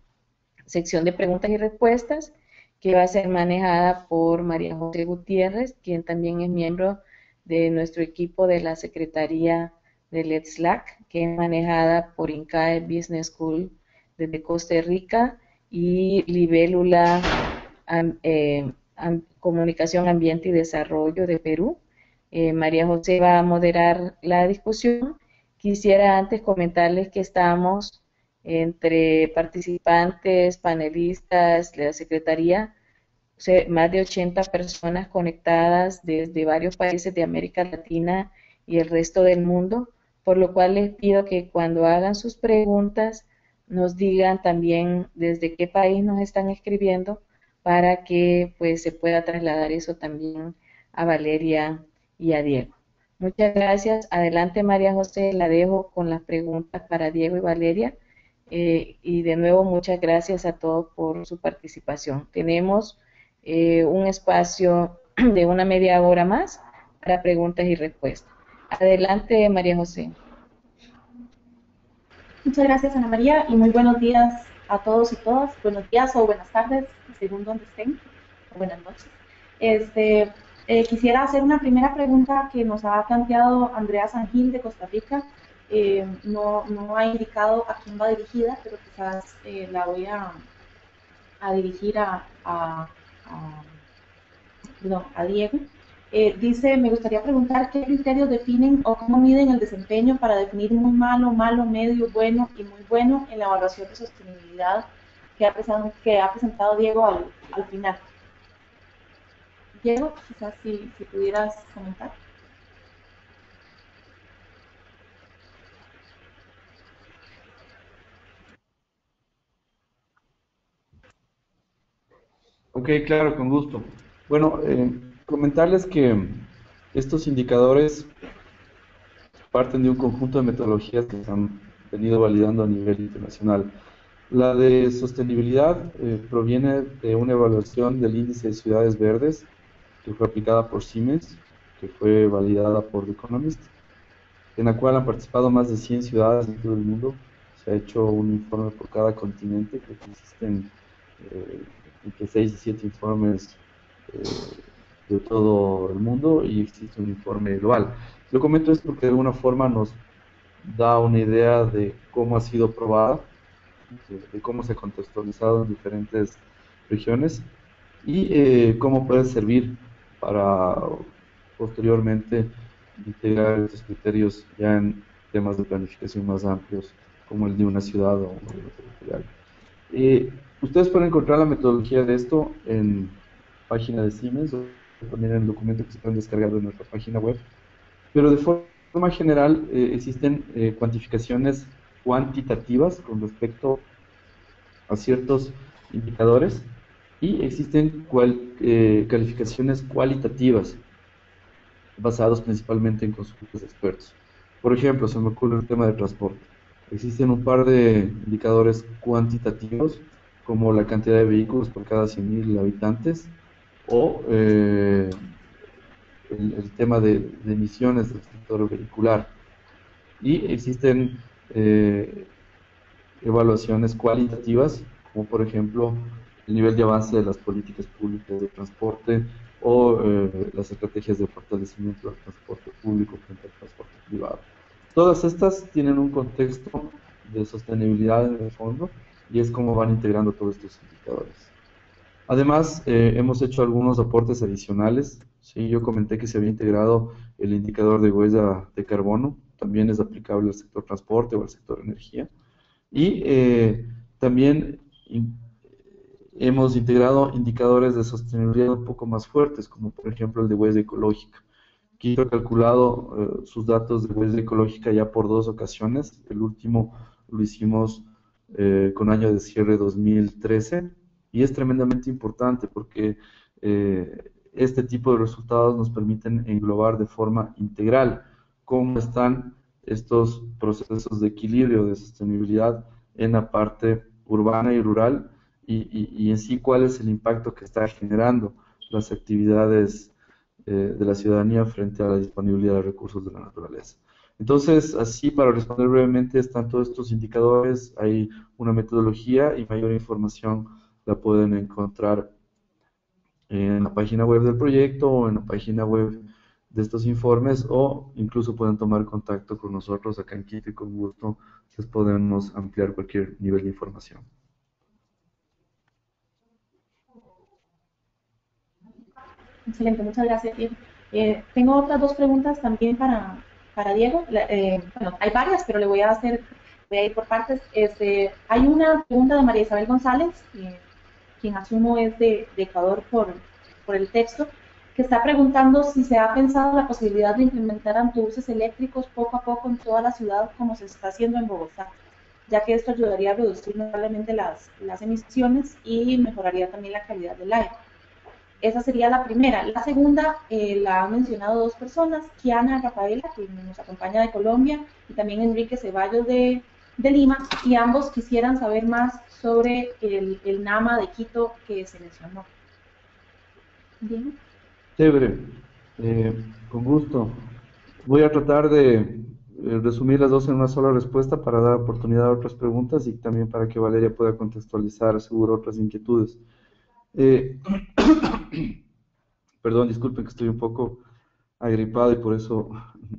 sección de preguntas y respuestas que va a ser manejada por María José Gutiérrez, quien también es miembro de nuestro equipo de la Secretaría de Let's Lac, que es manejada por INCAE Business School desde Costa Rica y Libélula Comunicación, Ambiente y Desarrollo de Perú. María José va a moderar la discusión. Quisiera antes comentarles que estamos entre participantes, panelistas, de la Secretaría, más de 80 personas conectadas desde varios países de América Latina y el resto del mundo, por lo cual les pido que cuando hagan sus preguntas nos digan también desde qué país nos están escribiendo para que pues se pueda trasladar eso también a Valeria y a Diego. Muchas gracias. Adelante, María José, la dejo con las preguntas para Diego y Valeria. Y de nuevo, muchas gracias a todos por su participación. Tenemos un espacio de una media hora más para preguntas y respuestas. Adelante, María José. Muchas gracias, Ana María, y muy buenos días a todos y todas. Buenos días o buenas tardes, según donde estén, o buenas noches. Quisiera hacer una primera pregunta que nos ha planteado Andrea Sangil de Costa Rica. No ha indicado a quién va dirigida, pero quizás la voy a dirigir perdón, a Diego. Dice, me gustaría preguntar qué criterios definen o cómo miden el desempeño para definir muy malo, malo, medio, bueno y muy bueno en la evaluación de sostenibilidad que ha presentado Diego al final. Diego, quizás si pudieras comentar. Ok, claro, con gusto. Bueno, comentarles que estos indicadores parten de un conjunto de metodologías que se han venido validando a nivel internacional. La de sostenibilidad proviene de una evaluación del índice de ciudades verdes que fue aplicada por Siemens, que fue validada por The Economist, en la cual han participado más de 100 ciudades en todo el mundo. Se ha hecho un informe por cada continente, creo que existen entre 6 y 7 informes de todo el mundo y existe un informe global. Lo comento esto porque de alguna forma nos da una idea de cómo ha sido probada, de cómo se ha contextualizado en diferentes regiones y cómo puede servir para posteriormente integrar estos criterios ya en temas de planificación más amplios, como el de una ciudad o un gobierno territorial. Ustedes pueden encontrar la metodología de esto en página de Siemens o también en el documento que se pueden descargar de nuestra página web. Pero de forma general existen cuantificaciones cuantitativas con respecto a ciertos indicadores y existen calificaciones cualitativas basados principalmente en consultas de expertos. Por ejemplo, se me ocurre el tema de transporte. Existen un par de indicadores cuantitativos como la cantidad de vehículos por cada 100.000 habitantes o el tema de emisiones del sector vehicular. Y existen evaluaciones cualitativas, como por ejemplo el nivel de avance de las políticas públicas de transporte o las estrategias de fortalecimiento del transporte público frente al transporte privado. Todas estas tienen un contexto de sostenibilidad en el fondo y es como van integrando todos estos indicadores. Además, hemos hecho algunos aportes adicionales. Sí, yo comenté que se había integrado el indicador de huella de carbono, también es aplicable al sector transporte o al sector energía. Y también hemos integrado indicadores de sostenibilidad un poco más fuertes, como por ejemplo el de huella ecológica. Quito ha calculado sus datos de huella ecológica ya por 2 ocasiones. El último lo hicimos con año de cierre 2013 y es tremendamente importante porque este tipo de resultados nos permiten englobar de forma integral cómo están estos procesos de equilibrio, de sostenibilidad en la parte urbana y rural y en sí cuál es el impacto que está generando las actividades de la ciudadanía frente a la disponibilidad de recursos de la naturaleza. Entonces, así para responder brevemente, están todos estos indicadores, hay una metodología y mayor información la pueden encontrar en la página web del proyecto o en la página web de estos informes o incluso pueden tomar contacto con nosotros acá en Quito y con gusto les podemos ampliar cualquier nivel de información. Excelente, muchas gracias, Diego. Tengo otras 2 preguntas también para Diego. Bueno, hay varias, pero voy a ir por partes. Hay una pregunta de María Isabel González, quien asumo es de Ecuador por el texto, que está preguntando si se ha pensado la posibilidad de implementar autobuses eléctricos poco a poco en toda la ciudad como se está haciendo en Bogotá. ya que esto ayudaría a reducir notablemente las emisiones y mejoraría también la calidad del aire. Esa sería la primera. La segunda la han mencionado dos personas, Kiana Rafaela, que nos acompaña de Colombia, y también Enrique Ceballos de Lima, y ambos quisieran saber más sobre el NAMA de Quito que se mencionó. Bien. Chévere, con gusto. Voy a tratar de resumir las dos en una sola respuesta para dar oportunidad a otras preguntas y también para que Valeria pueda contextualizar seguro otras inquietudes. Eh, Perdón, disculpen que estoy un poco agripado y por eso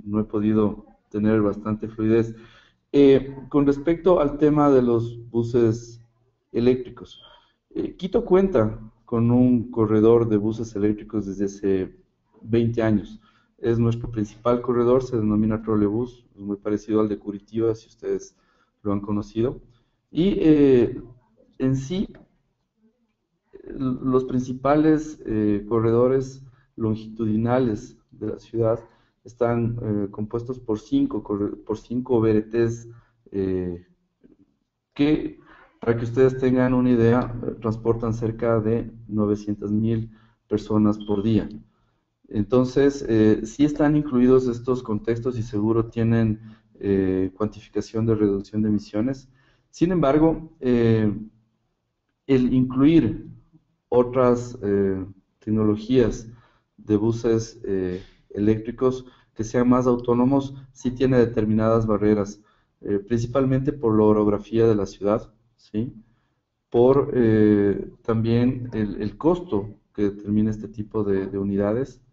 no he podido tener bastante fluidez. Con respecto al tema de los buses eléctricos, Quito cuenta con un corredor de buses eléctricos desde hace 20 años. Es nuestro principal corredor, se denomina Trolebús, es muy parecido al de Curitiba, si ustedes lo han conocido. Y en sí, los principales corredores longitudinales de la ciudad están compuestos por cinco VRTs que, para que ustedes tengan una idea, transportan cerca de 900.000 personas por día. Entonces, sí están incluidos estos contextos y seguro tienen cuantificación de reducción de emisiones. Sin embargo, el incluir otras tecnologías de buses eléctricos que sean más autónomos sí tiene determinadas barreras, principalmente por la orografía de la ciudad, ¿sí? Por también el costo que determina este tipo de unidades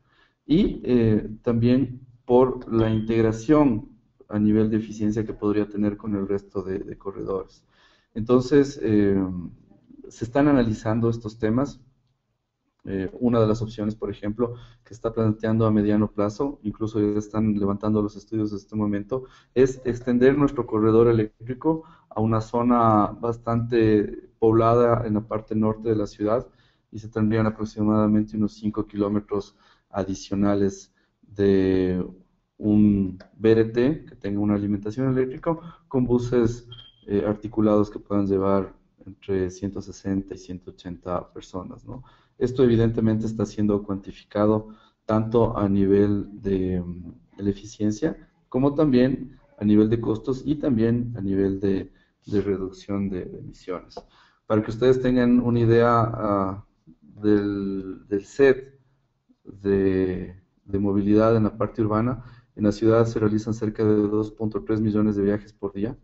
y también por la integración a nivel de eficiencia que podría tener con el resto de corredores. Entonces, se están analizando estos temas. Una de las opciones, por ejemplo, que está planteando a mediano plazo, incluso ya están levantando los estudios en este momento, es extender nuestro corredor eléctrico a una zona bastante poblada en la parte norte de la ciudad y se tendrían aproximadamente unos 5 kilómetros adicionales de un BRT que tenga una alimentación eléctrica con buses articulados que puedan llevar entre 160 y 180 personas, ¿no? Esto evidentemente está siendo cuantificado tanto a nivel de la eficiencia como también a nivel de costos y también a nivel de reducción de emisiones. Para que ustedes tengan una idea del set de movilidad en la parte urbana, en la ciudad se realizan cerca de 2.3 millones de viajes por día.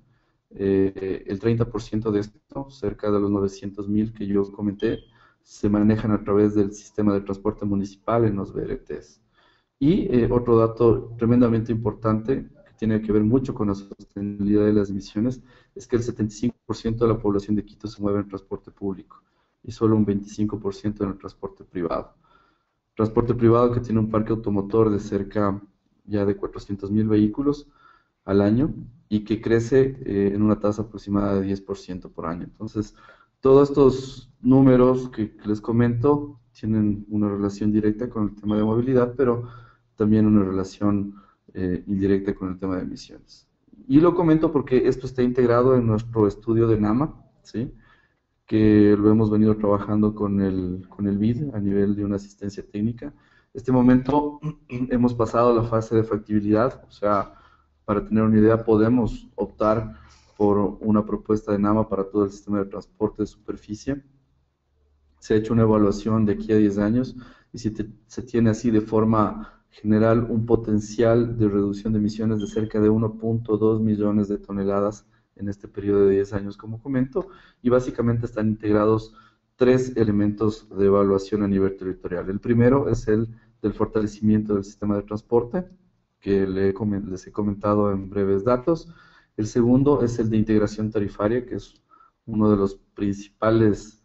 El 30% de esto, cerca de los 900.000 que yo comenté, se manejan a través del sistema de transporte municipal en los BRTs. Y otro dato tremendamente importante, que tiene que ver mucho con la sostenibilidad de las emisiones, es que el 75% de la población de Quito se mueve en transporte público y solo un 25% en el transporte privado. Transporte privado que tiene un parque automotor de cerca ya de 400.000 vehículos al año y que crece en una tasa aproximada de 10% por año. Entonces, todos estos números que les comento tienen una relación directa con el tema de movilidad, pero también una relación indirecta con el tema de emisiones. Y lo comento porque esto está integrado en nuestro estudio de NAMA, ¿sí? Que lo hemos venido trabajando con el BID a nivel de una asistencia técnica. Este momento hemos pasado a la fase de factibilidad, o sea, para tener una idea, podemos optar por una propuesta de NAMA para todo el sistema de transporte de superficie. Se ha hecho una evaluación de aquí a 10 años y se tiene así de forma general un potencial de reducción de emisiones de cerca de 1.2 millones de toneladas en este periodo de 10 años, como comento, y básicamente están integrados tres elementos de evaluación a nivel territorial. El primero es el del fortalecimiento del sistema de transporte, que les he comentado en breves datos. El segundo es el de integración tarifaria, que es uno de los principales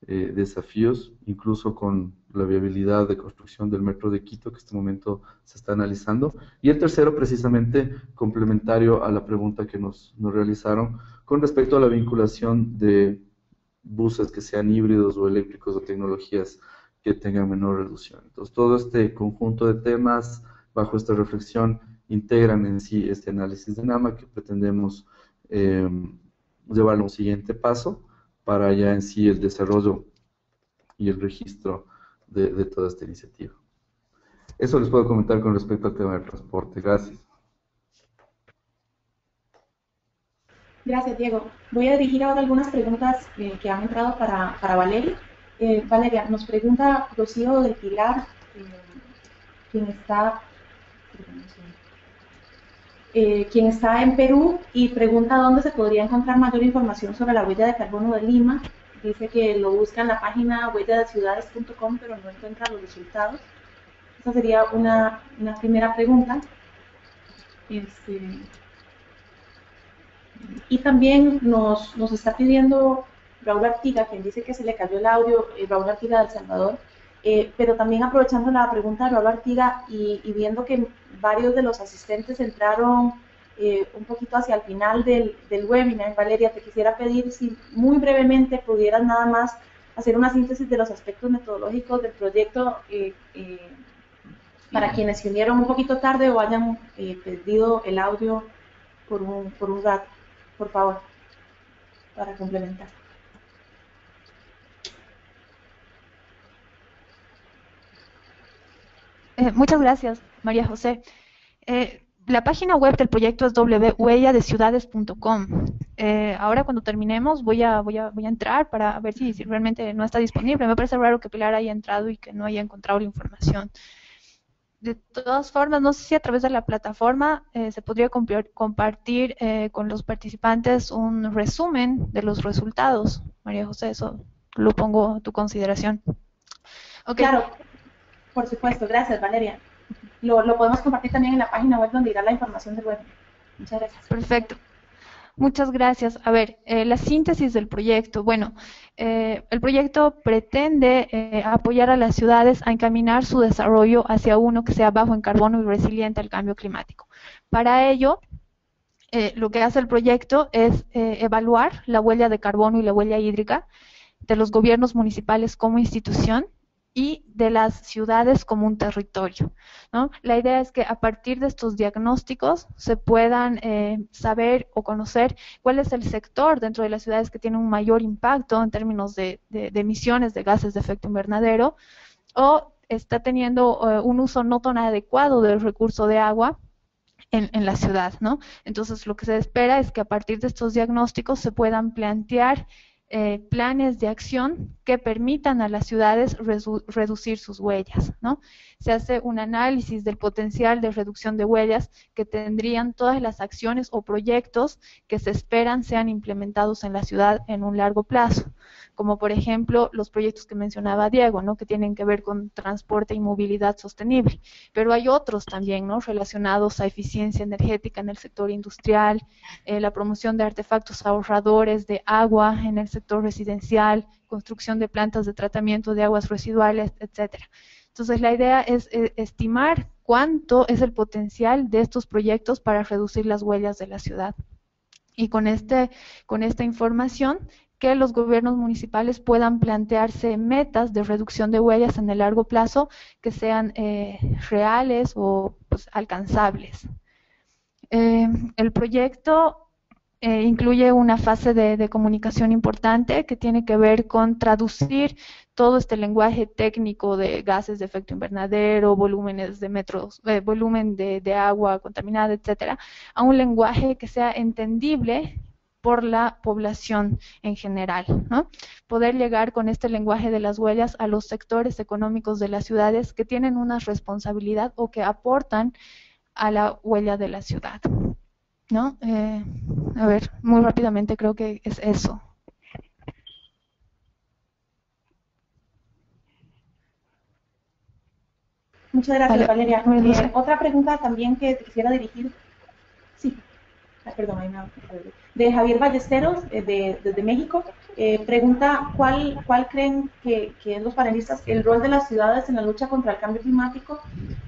desafíos, incluso con la viabilidad de construcción del metro de Quito, que en este momento se está analizando. Y el tercero, precisamente complementario a la pregunta que nos realizaron, con respecto a la vinculación de buses que sean híbridos o eléctricos o tecnologías que tengan menor reducción. Entonces, todo este conjunto de temas bajo esta reflexión integran en sí este análisis de NAMA que pretendemos llevarlo a un siguiente paso para ya en sí el desarrollo y el registro de toda esta iniciativa. Eso les puedo comentar con respecto al tema del transporte. Gracias. Gracias, Diego. Voy a dirigir ahora algunas preguntas que han entrado para Valeria. Valeria, nos pregunta Rocío del Pilar, quien está, quien está en Perú, y pregunta dónde se podría encontrar mayor información sobre la huella de carbono de Lima. Dice que lo busca en la página huelladeciudades.com, pero no encuentra los resultados. Esa sería una primera pregunta. Y también nos está pidiendo Raúl Artiga, quien dice que se le cayó el audio, Raúl Artiga de El Salvador, pero también aprovechando la pregunta de Raúl Artiga y viendo que varios de los asistentes entraron un poquito hacia el final del webinar, Valeria, te quisiera pedir si muy brevemente pudieras nada más hacer una síntesis de los aspectos metodológicos del proyecto para quienes se unieron un poquito tarde o hayan perdido el audio por un rato, por favor, para complementar. Muchas gracias, María José. La página web del proyecto es www.huelladeciudades.com. Ahora cuando terminemos voy a entrar para ver si realmente no está disponible. Me parece raro que Pilar haya entrado y que no haya encontrado la información. De todas formas, no sé si a través de la plataforma se podría compartir con los participantes un resumen de los resultados. María José, eso lo pongo a tu consideración. Okay. Claro, por supuesto. Gracias, Valeria. Lo podemos compartir también en la página web donde irá la información del web. Muchas gracias. Perfecto. Muchas gracias. A ver, la síntesis del proyecto. Bueno, el proyecto pretende apoyar a las ciudades a encaminar su desarrollo hacia uno que sea bajo en carbono y resiliente al cambio climático. Para ello, lo que hace el proyecto es evaluar la huella de carbono y la huella hídrica de los gobiernos municipales como institución y de las ciudades como un territorio, ¿no? La idea es que a partir de estos diagnósticos se puedan saber o conocer cuál es el sector dentro de las ciudades que tiene un mayor impacto en términos de emisiones de gases de efecto invernadero o está teniendo un uso no tan adecuado del recurso de agua en la ciudad, ¿no? Entonces lo que se espera es que a partir de estos diagnósticos se puedan plantear planes de acción que permitan a las ciudades reducir sus huellas, ¿no? Se hace un análisis del potencial de reducción de huellas que tendrían todas las acciones o proyectos que se esperan sean implementados en la ciudad en un largo plazo, como por ejemplo los proyectos que mencionaba Diego, ¿no? Que tienen que ver con transporte y movilidad sostenible, pero hay otros también, ¿no? Relacionados a eficiencia energética en el sector industrial, la promoción de artefactos ahorradores de agua en el sector residencial, construcción de plantas de tratamiento de aguas residuales, etcétera. Entonces la idea es estimar cuánto es el potencial de estos proyectos para reducir las huellas de la ciudad. Y con esta información, que los gobiernos municipales puedan plantearse metas de reducción de huellas en el largo plazo que sean reales o pues, alcanzables. El proyecto incluye una fase de comunicación importante que tiene que ver con traducir todo este lenguaje técnico de gases de efecto invernadero, volúmenes de metros, volumen de agua contaminada, etcétera, a un lenguaje que sea entendible por la población en general, ¿no? Poder llegar con este lenguaje de las huellas a los sectores económicos de las ciudades que tienen una responsabilidad o que aportan a la huella de la ciudad, ¿no? A ver, muy rápidamente creo que es eso. Muchas gracias, Vale. Valeria. Otra pregunta también que te quisiera dirigir. Sí. Perdón, hay una de Javier Ballesteros, desde México, pregunta ¿cuál creen que es los panelistas el rol de las ciudades en la lucha contra el cambio climático,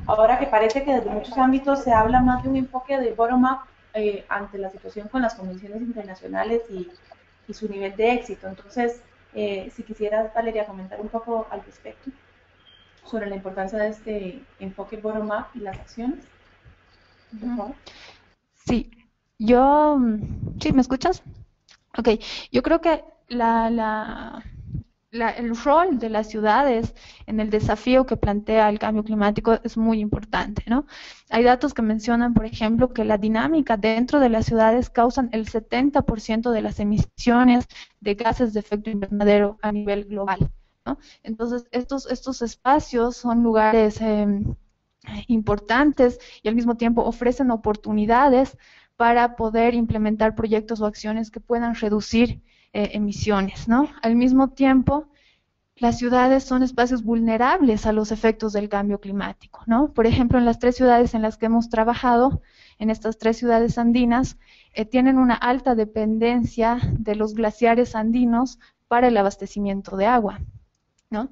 ahora que parece que desde muchos ámbitos se habla más de un enfoque de bottom-up ante la situación con las convenciones internacionales y su nivel de éxito. Entonces, si quisieras, Valeria, comentar un poco al respecto sobre la importancia de este enfoque bottom-up y las acciones, por favor. Sí. ¿Sí me escuchas? Ok, yo creo que el rol de las ciudades en el desafío que plantea el cambio climático es muy importante, ¿no? Hay datos que mencionan, por ejemplo, que la dinámica dentro de las ciudades causan el 70% de las emisiones de gases de efecto invernadero a nivel global, ¿no? Entonces, estos espacios son lugares importantes y al mismo tiempo ofrecen oportunidades para poder implementar proyectos o acciones que puedan reducir emisiones, ¿no? Al mismo tiempo, las ciudades son espacios vulnerables a los efectos del cambio climático, ¿no? Por ejemplo, en las 3 ciudades en las que hemos trabajado, en estas 3 ciudades andinas, tienen una alta dependencia de los glaciares andinos para el abastecimiento de agua, ¿no?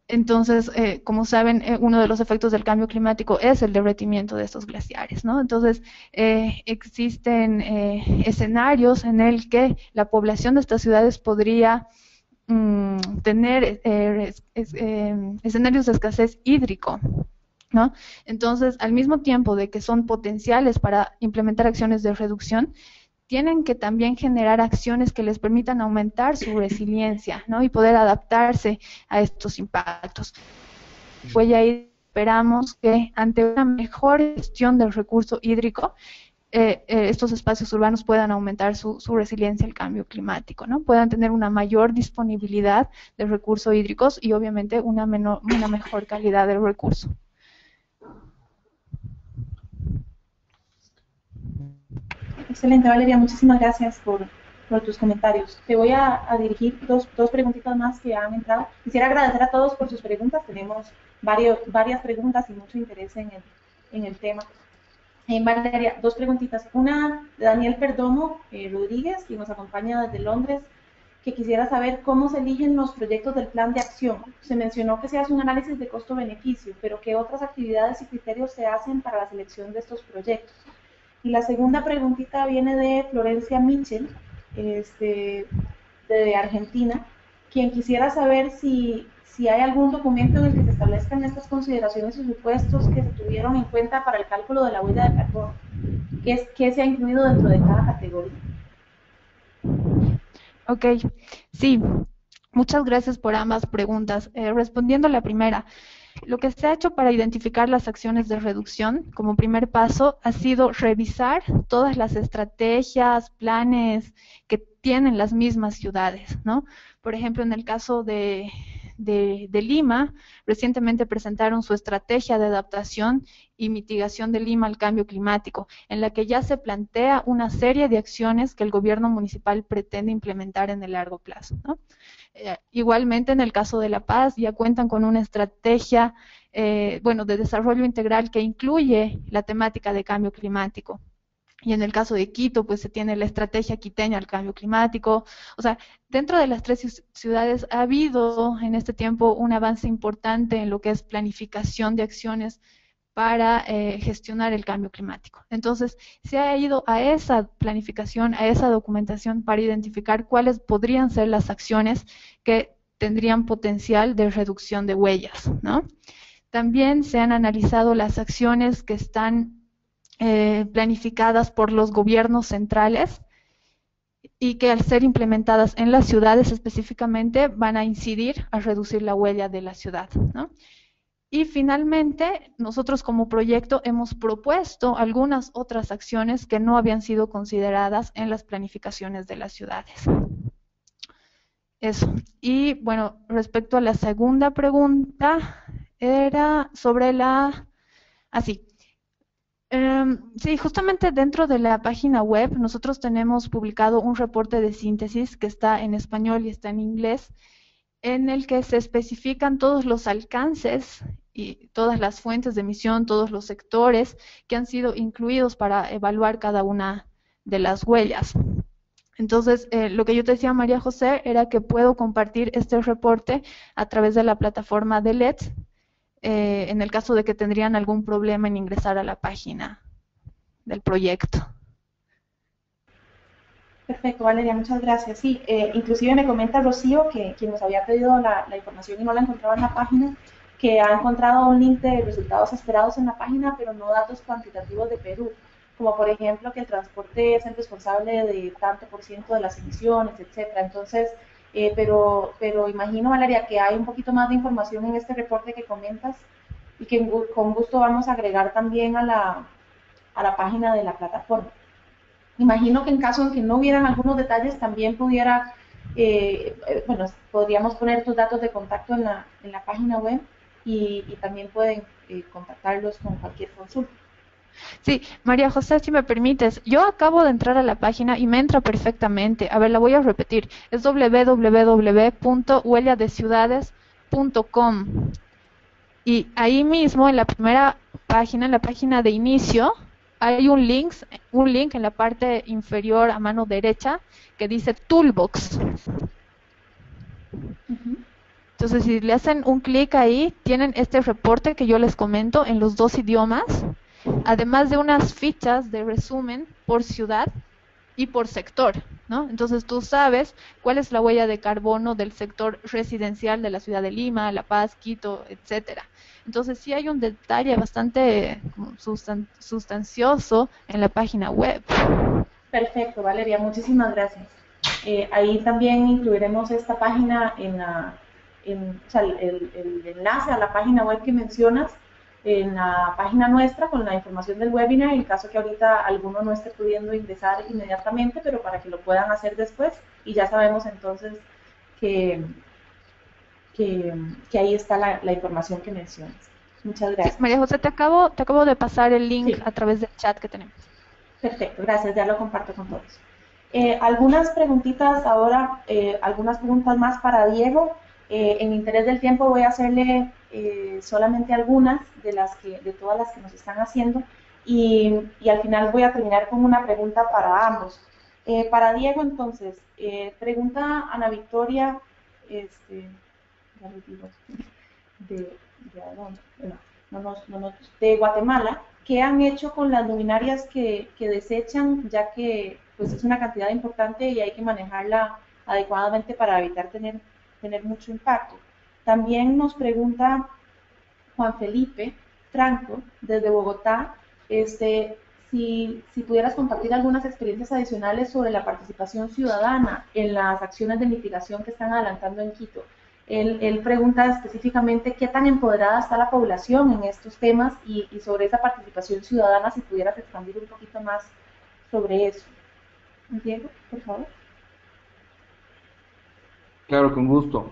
Entonces, como saben, uno de los efectos del cambio climático es el derretimiento de estos glaciares, ¿no? Entonces, existen escenarios en el que la población de estas ciudades podría tener escenarios de escasez hídrico, ¿no? Entonces, al mismo tiempo de que son potenciales para implementar acciones de reducción, tienen que también generar acciones que les permitan aumentar su resiliencia, ¿no? Y poder adaptarse a estos impactos. Pues ya esperamos que ante una mejor gestión del recurso hídrico, estos espacios urbanos puedan aumentar su resiliencia al cambio climático, ¿no? Puedan tener una mayor disponibilidad de recursos hídricos y obviamente una mejor calidad del recurso. Excelente, Valeria, muchísimas gracias por tus comentarios. Te voy a dirigir dos preguntitas más que han entrado. Quisiera agradecer a todos por sus preguntas. Tenemos varias preguntas y mucho interés en el tema. Valeria, 2 preguntitas. Una de Daniel Perdomo Rodríguez, que nos acompaña desde Londres, que quisiera saber cómo se eligen los proyectos del plan de acción. Se mencionó que se hace un análisis de costo-beneficio, pero ¿qué otras actividades y criterios se hacen para la selección de estos proyectos? Y la segunda preguntita viene de Florencia Mitchell, de Argentina, quien quisiera saber si hay algún documento en el que se establezcan estas consideraciones y supuestos que se tuvieron en cuenta para el cálculo de la huella de carbono. ¿Qué se ha incluido dentro de cada categoría? Ok, sí, muchas gracias por ambas preguntas. Respondiendo a la primera, lo que se ha hecho para identificar las acciones de reducción como primer paso ha sido revisar todas las estrategias, planes que tienen las mismas ciudades, ¿no? Por ejemplo, en el caso de Lima, recientemente presentaron su estrategia de adaptación y mitigación de Lima al cambio climático, en la que ya se plantea una serie de acciones que el gobierno municipal pretende implementar en el largo plazo, ¿no? Igualmente, en el caso de La Paz, ya cuentan con una estrategia de desarrollo integral que incluye la temática de cambio climático. Y en el caso de Quito, pues se tiene la estrategia quiteña al cambio climático. O sea, dentro de las 3 ciudades ha habido en este tiempo un avance importante en lo que es planificación de acciones para gestionar el cambio climático. Entonces, se ha ido a esa planificación, a esa documentación para identificar cuáles podrían ser las acciones que tendrían potencial de reducción de huellas, ¿no? También se han analizado las acciones que están planificadas por los gobiernos centrales y que al ser implementadas en las ciudades específicamente van a incidir a reducir la huella de la ciudad, ¿no? Y finalmente, nosotros como proyecto hemos propuesto algunas otras acciones que no habían sido consideradas en las planificaciones de las ciudades. Eso. Y bueno, respecto a la segunda pregunta, era sobre la... sí, justamente dentro de la página web nosotros tenemos publicado un reporte de síntesis que está en español y está en inglés, en el que se especifican todos los alcances y todas las fuentes de emisión, todos los sectores que han sido incluidos para evaluar cada una de las huellas. Entonces, lo que yo te decía, María José, era que puedo compartir este reporte a través de la plataforma de LEDS, en el caso de que tendrían algún problema en ingresar a la página del proyecto. Perfecto, Valeria, muchas gracias. Sí, inclusive me comenta Rocío, que quien nos había pedido la información y no la encontraba en la página, que ha encontrado un link de resultados esperados en la página, pero no datos cuantitativos de Perú. como por ejemplo que el transporte es el responsable de tanto por ciento de las emisiones, etcétera. Entonces, pero imagino, Valeria, que hay un poquito más de información en este reporte que comentas y que con gusto vamos a agregar también a la página de la plataforma. Imagino que en caso en que no hubieran algunos detalles, también pudiera, bueno, podríamos poner tus datos de contacto en la página web y también pueden contactarlos con cualquier consulta. Sí, María José, si me permites, yo acabo de entrar a la página y me entra perfectamente. A ver, la voy a repetir. Es www.huelladeciudades.com. Y ahí mismo, en la primera página, en la página de inicio, hay un link en la parte inferior a mano derecha que dice Toolbox. Entonces, si le hacen un clic ahí, tienen este reporte que yo les comento en los 2 idiomas, además de unas fichas de resumen por ciudad y por sector, ¿no? Entonces tú sabes cuál es la huella de carbono del sector residencial de la ciudad de Lima, La Paz, Quito, etcétera. Entonces sí hay un detalle bastante sustancioso en la página web. Perfecto, Valeria, muchísimas gracias. Ahí también incluiremos esta página o sea, el enlace a la página web que mencionas en la página nuestra con la información del webinar, en caso que ahorita alguno no esté pudiendo ingresar inmediatamente, pero para que lo puedan hacer después. Y ya sabemos entonces que ahí está la información que mencionas. Muchas gracias. Sí, María José, te acabo de pasar el link sí, a través del chat que tenemos. Perfecto, gracias, ya lo comparto con todos. Algunas preguntitas ahora, algunas preguntas más para Diego. En interés del tiempo voy a hacerle solamente algunas de todas las que nos están haciendo y al final voy a terminar con una pregunta para ambos. Para Diego, entonces, pregunta Ana Victoria, ya les digo, de Guatemala, ¿qué han hecho con las luminarias que desechan, ya que pues, es una cantidad importante y hay que manejarla adecuadamente para evitar tener mucho impacto? También nos pregunta Juan Felipe Franco, desde Bogotá, si pudieras compartir algunas experiencias adicionales sobre la participación ciudadana en las acciones de mitigación que están adelantando en Quito. Él pregunta específicamente qué tan empoderada está la población en estos temas y sobre esa participación ciudadana, si pudieras expandir un poquito más sobre eso. Diego, por favor. Claro, con gusto.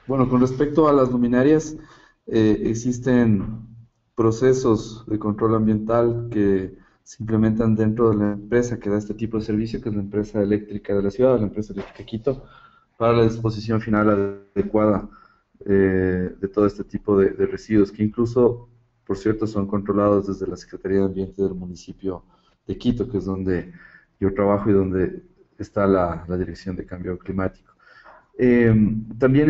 Bueno, con respecto a las luminarias, existen procesos de control ambiental que se implementan dentro de la empresa que da este tipo de servicio, que es la empresa eléctrica de la ciudad, la empresa eléctrica Quito, para la disposición final adecuada de todo este tipo de residuos, que incluso, por cierto, son controlados desde la Secretaría de Ambiente del municipio de Quito, que es donde yo trabajo y donde está la Dirección de Cambio Climático. También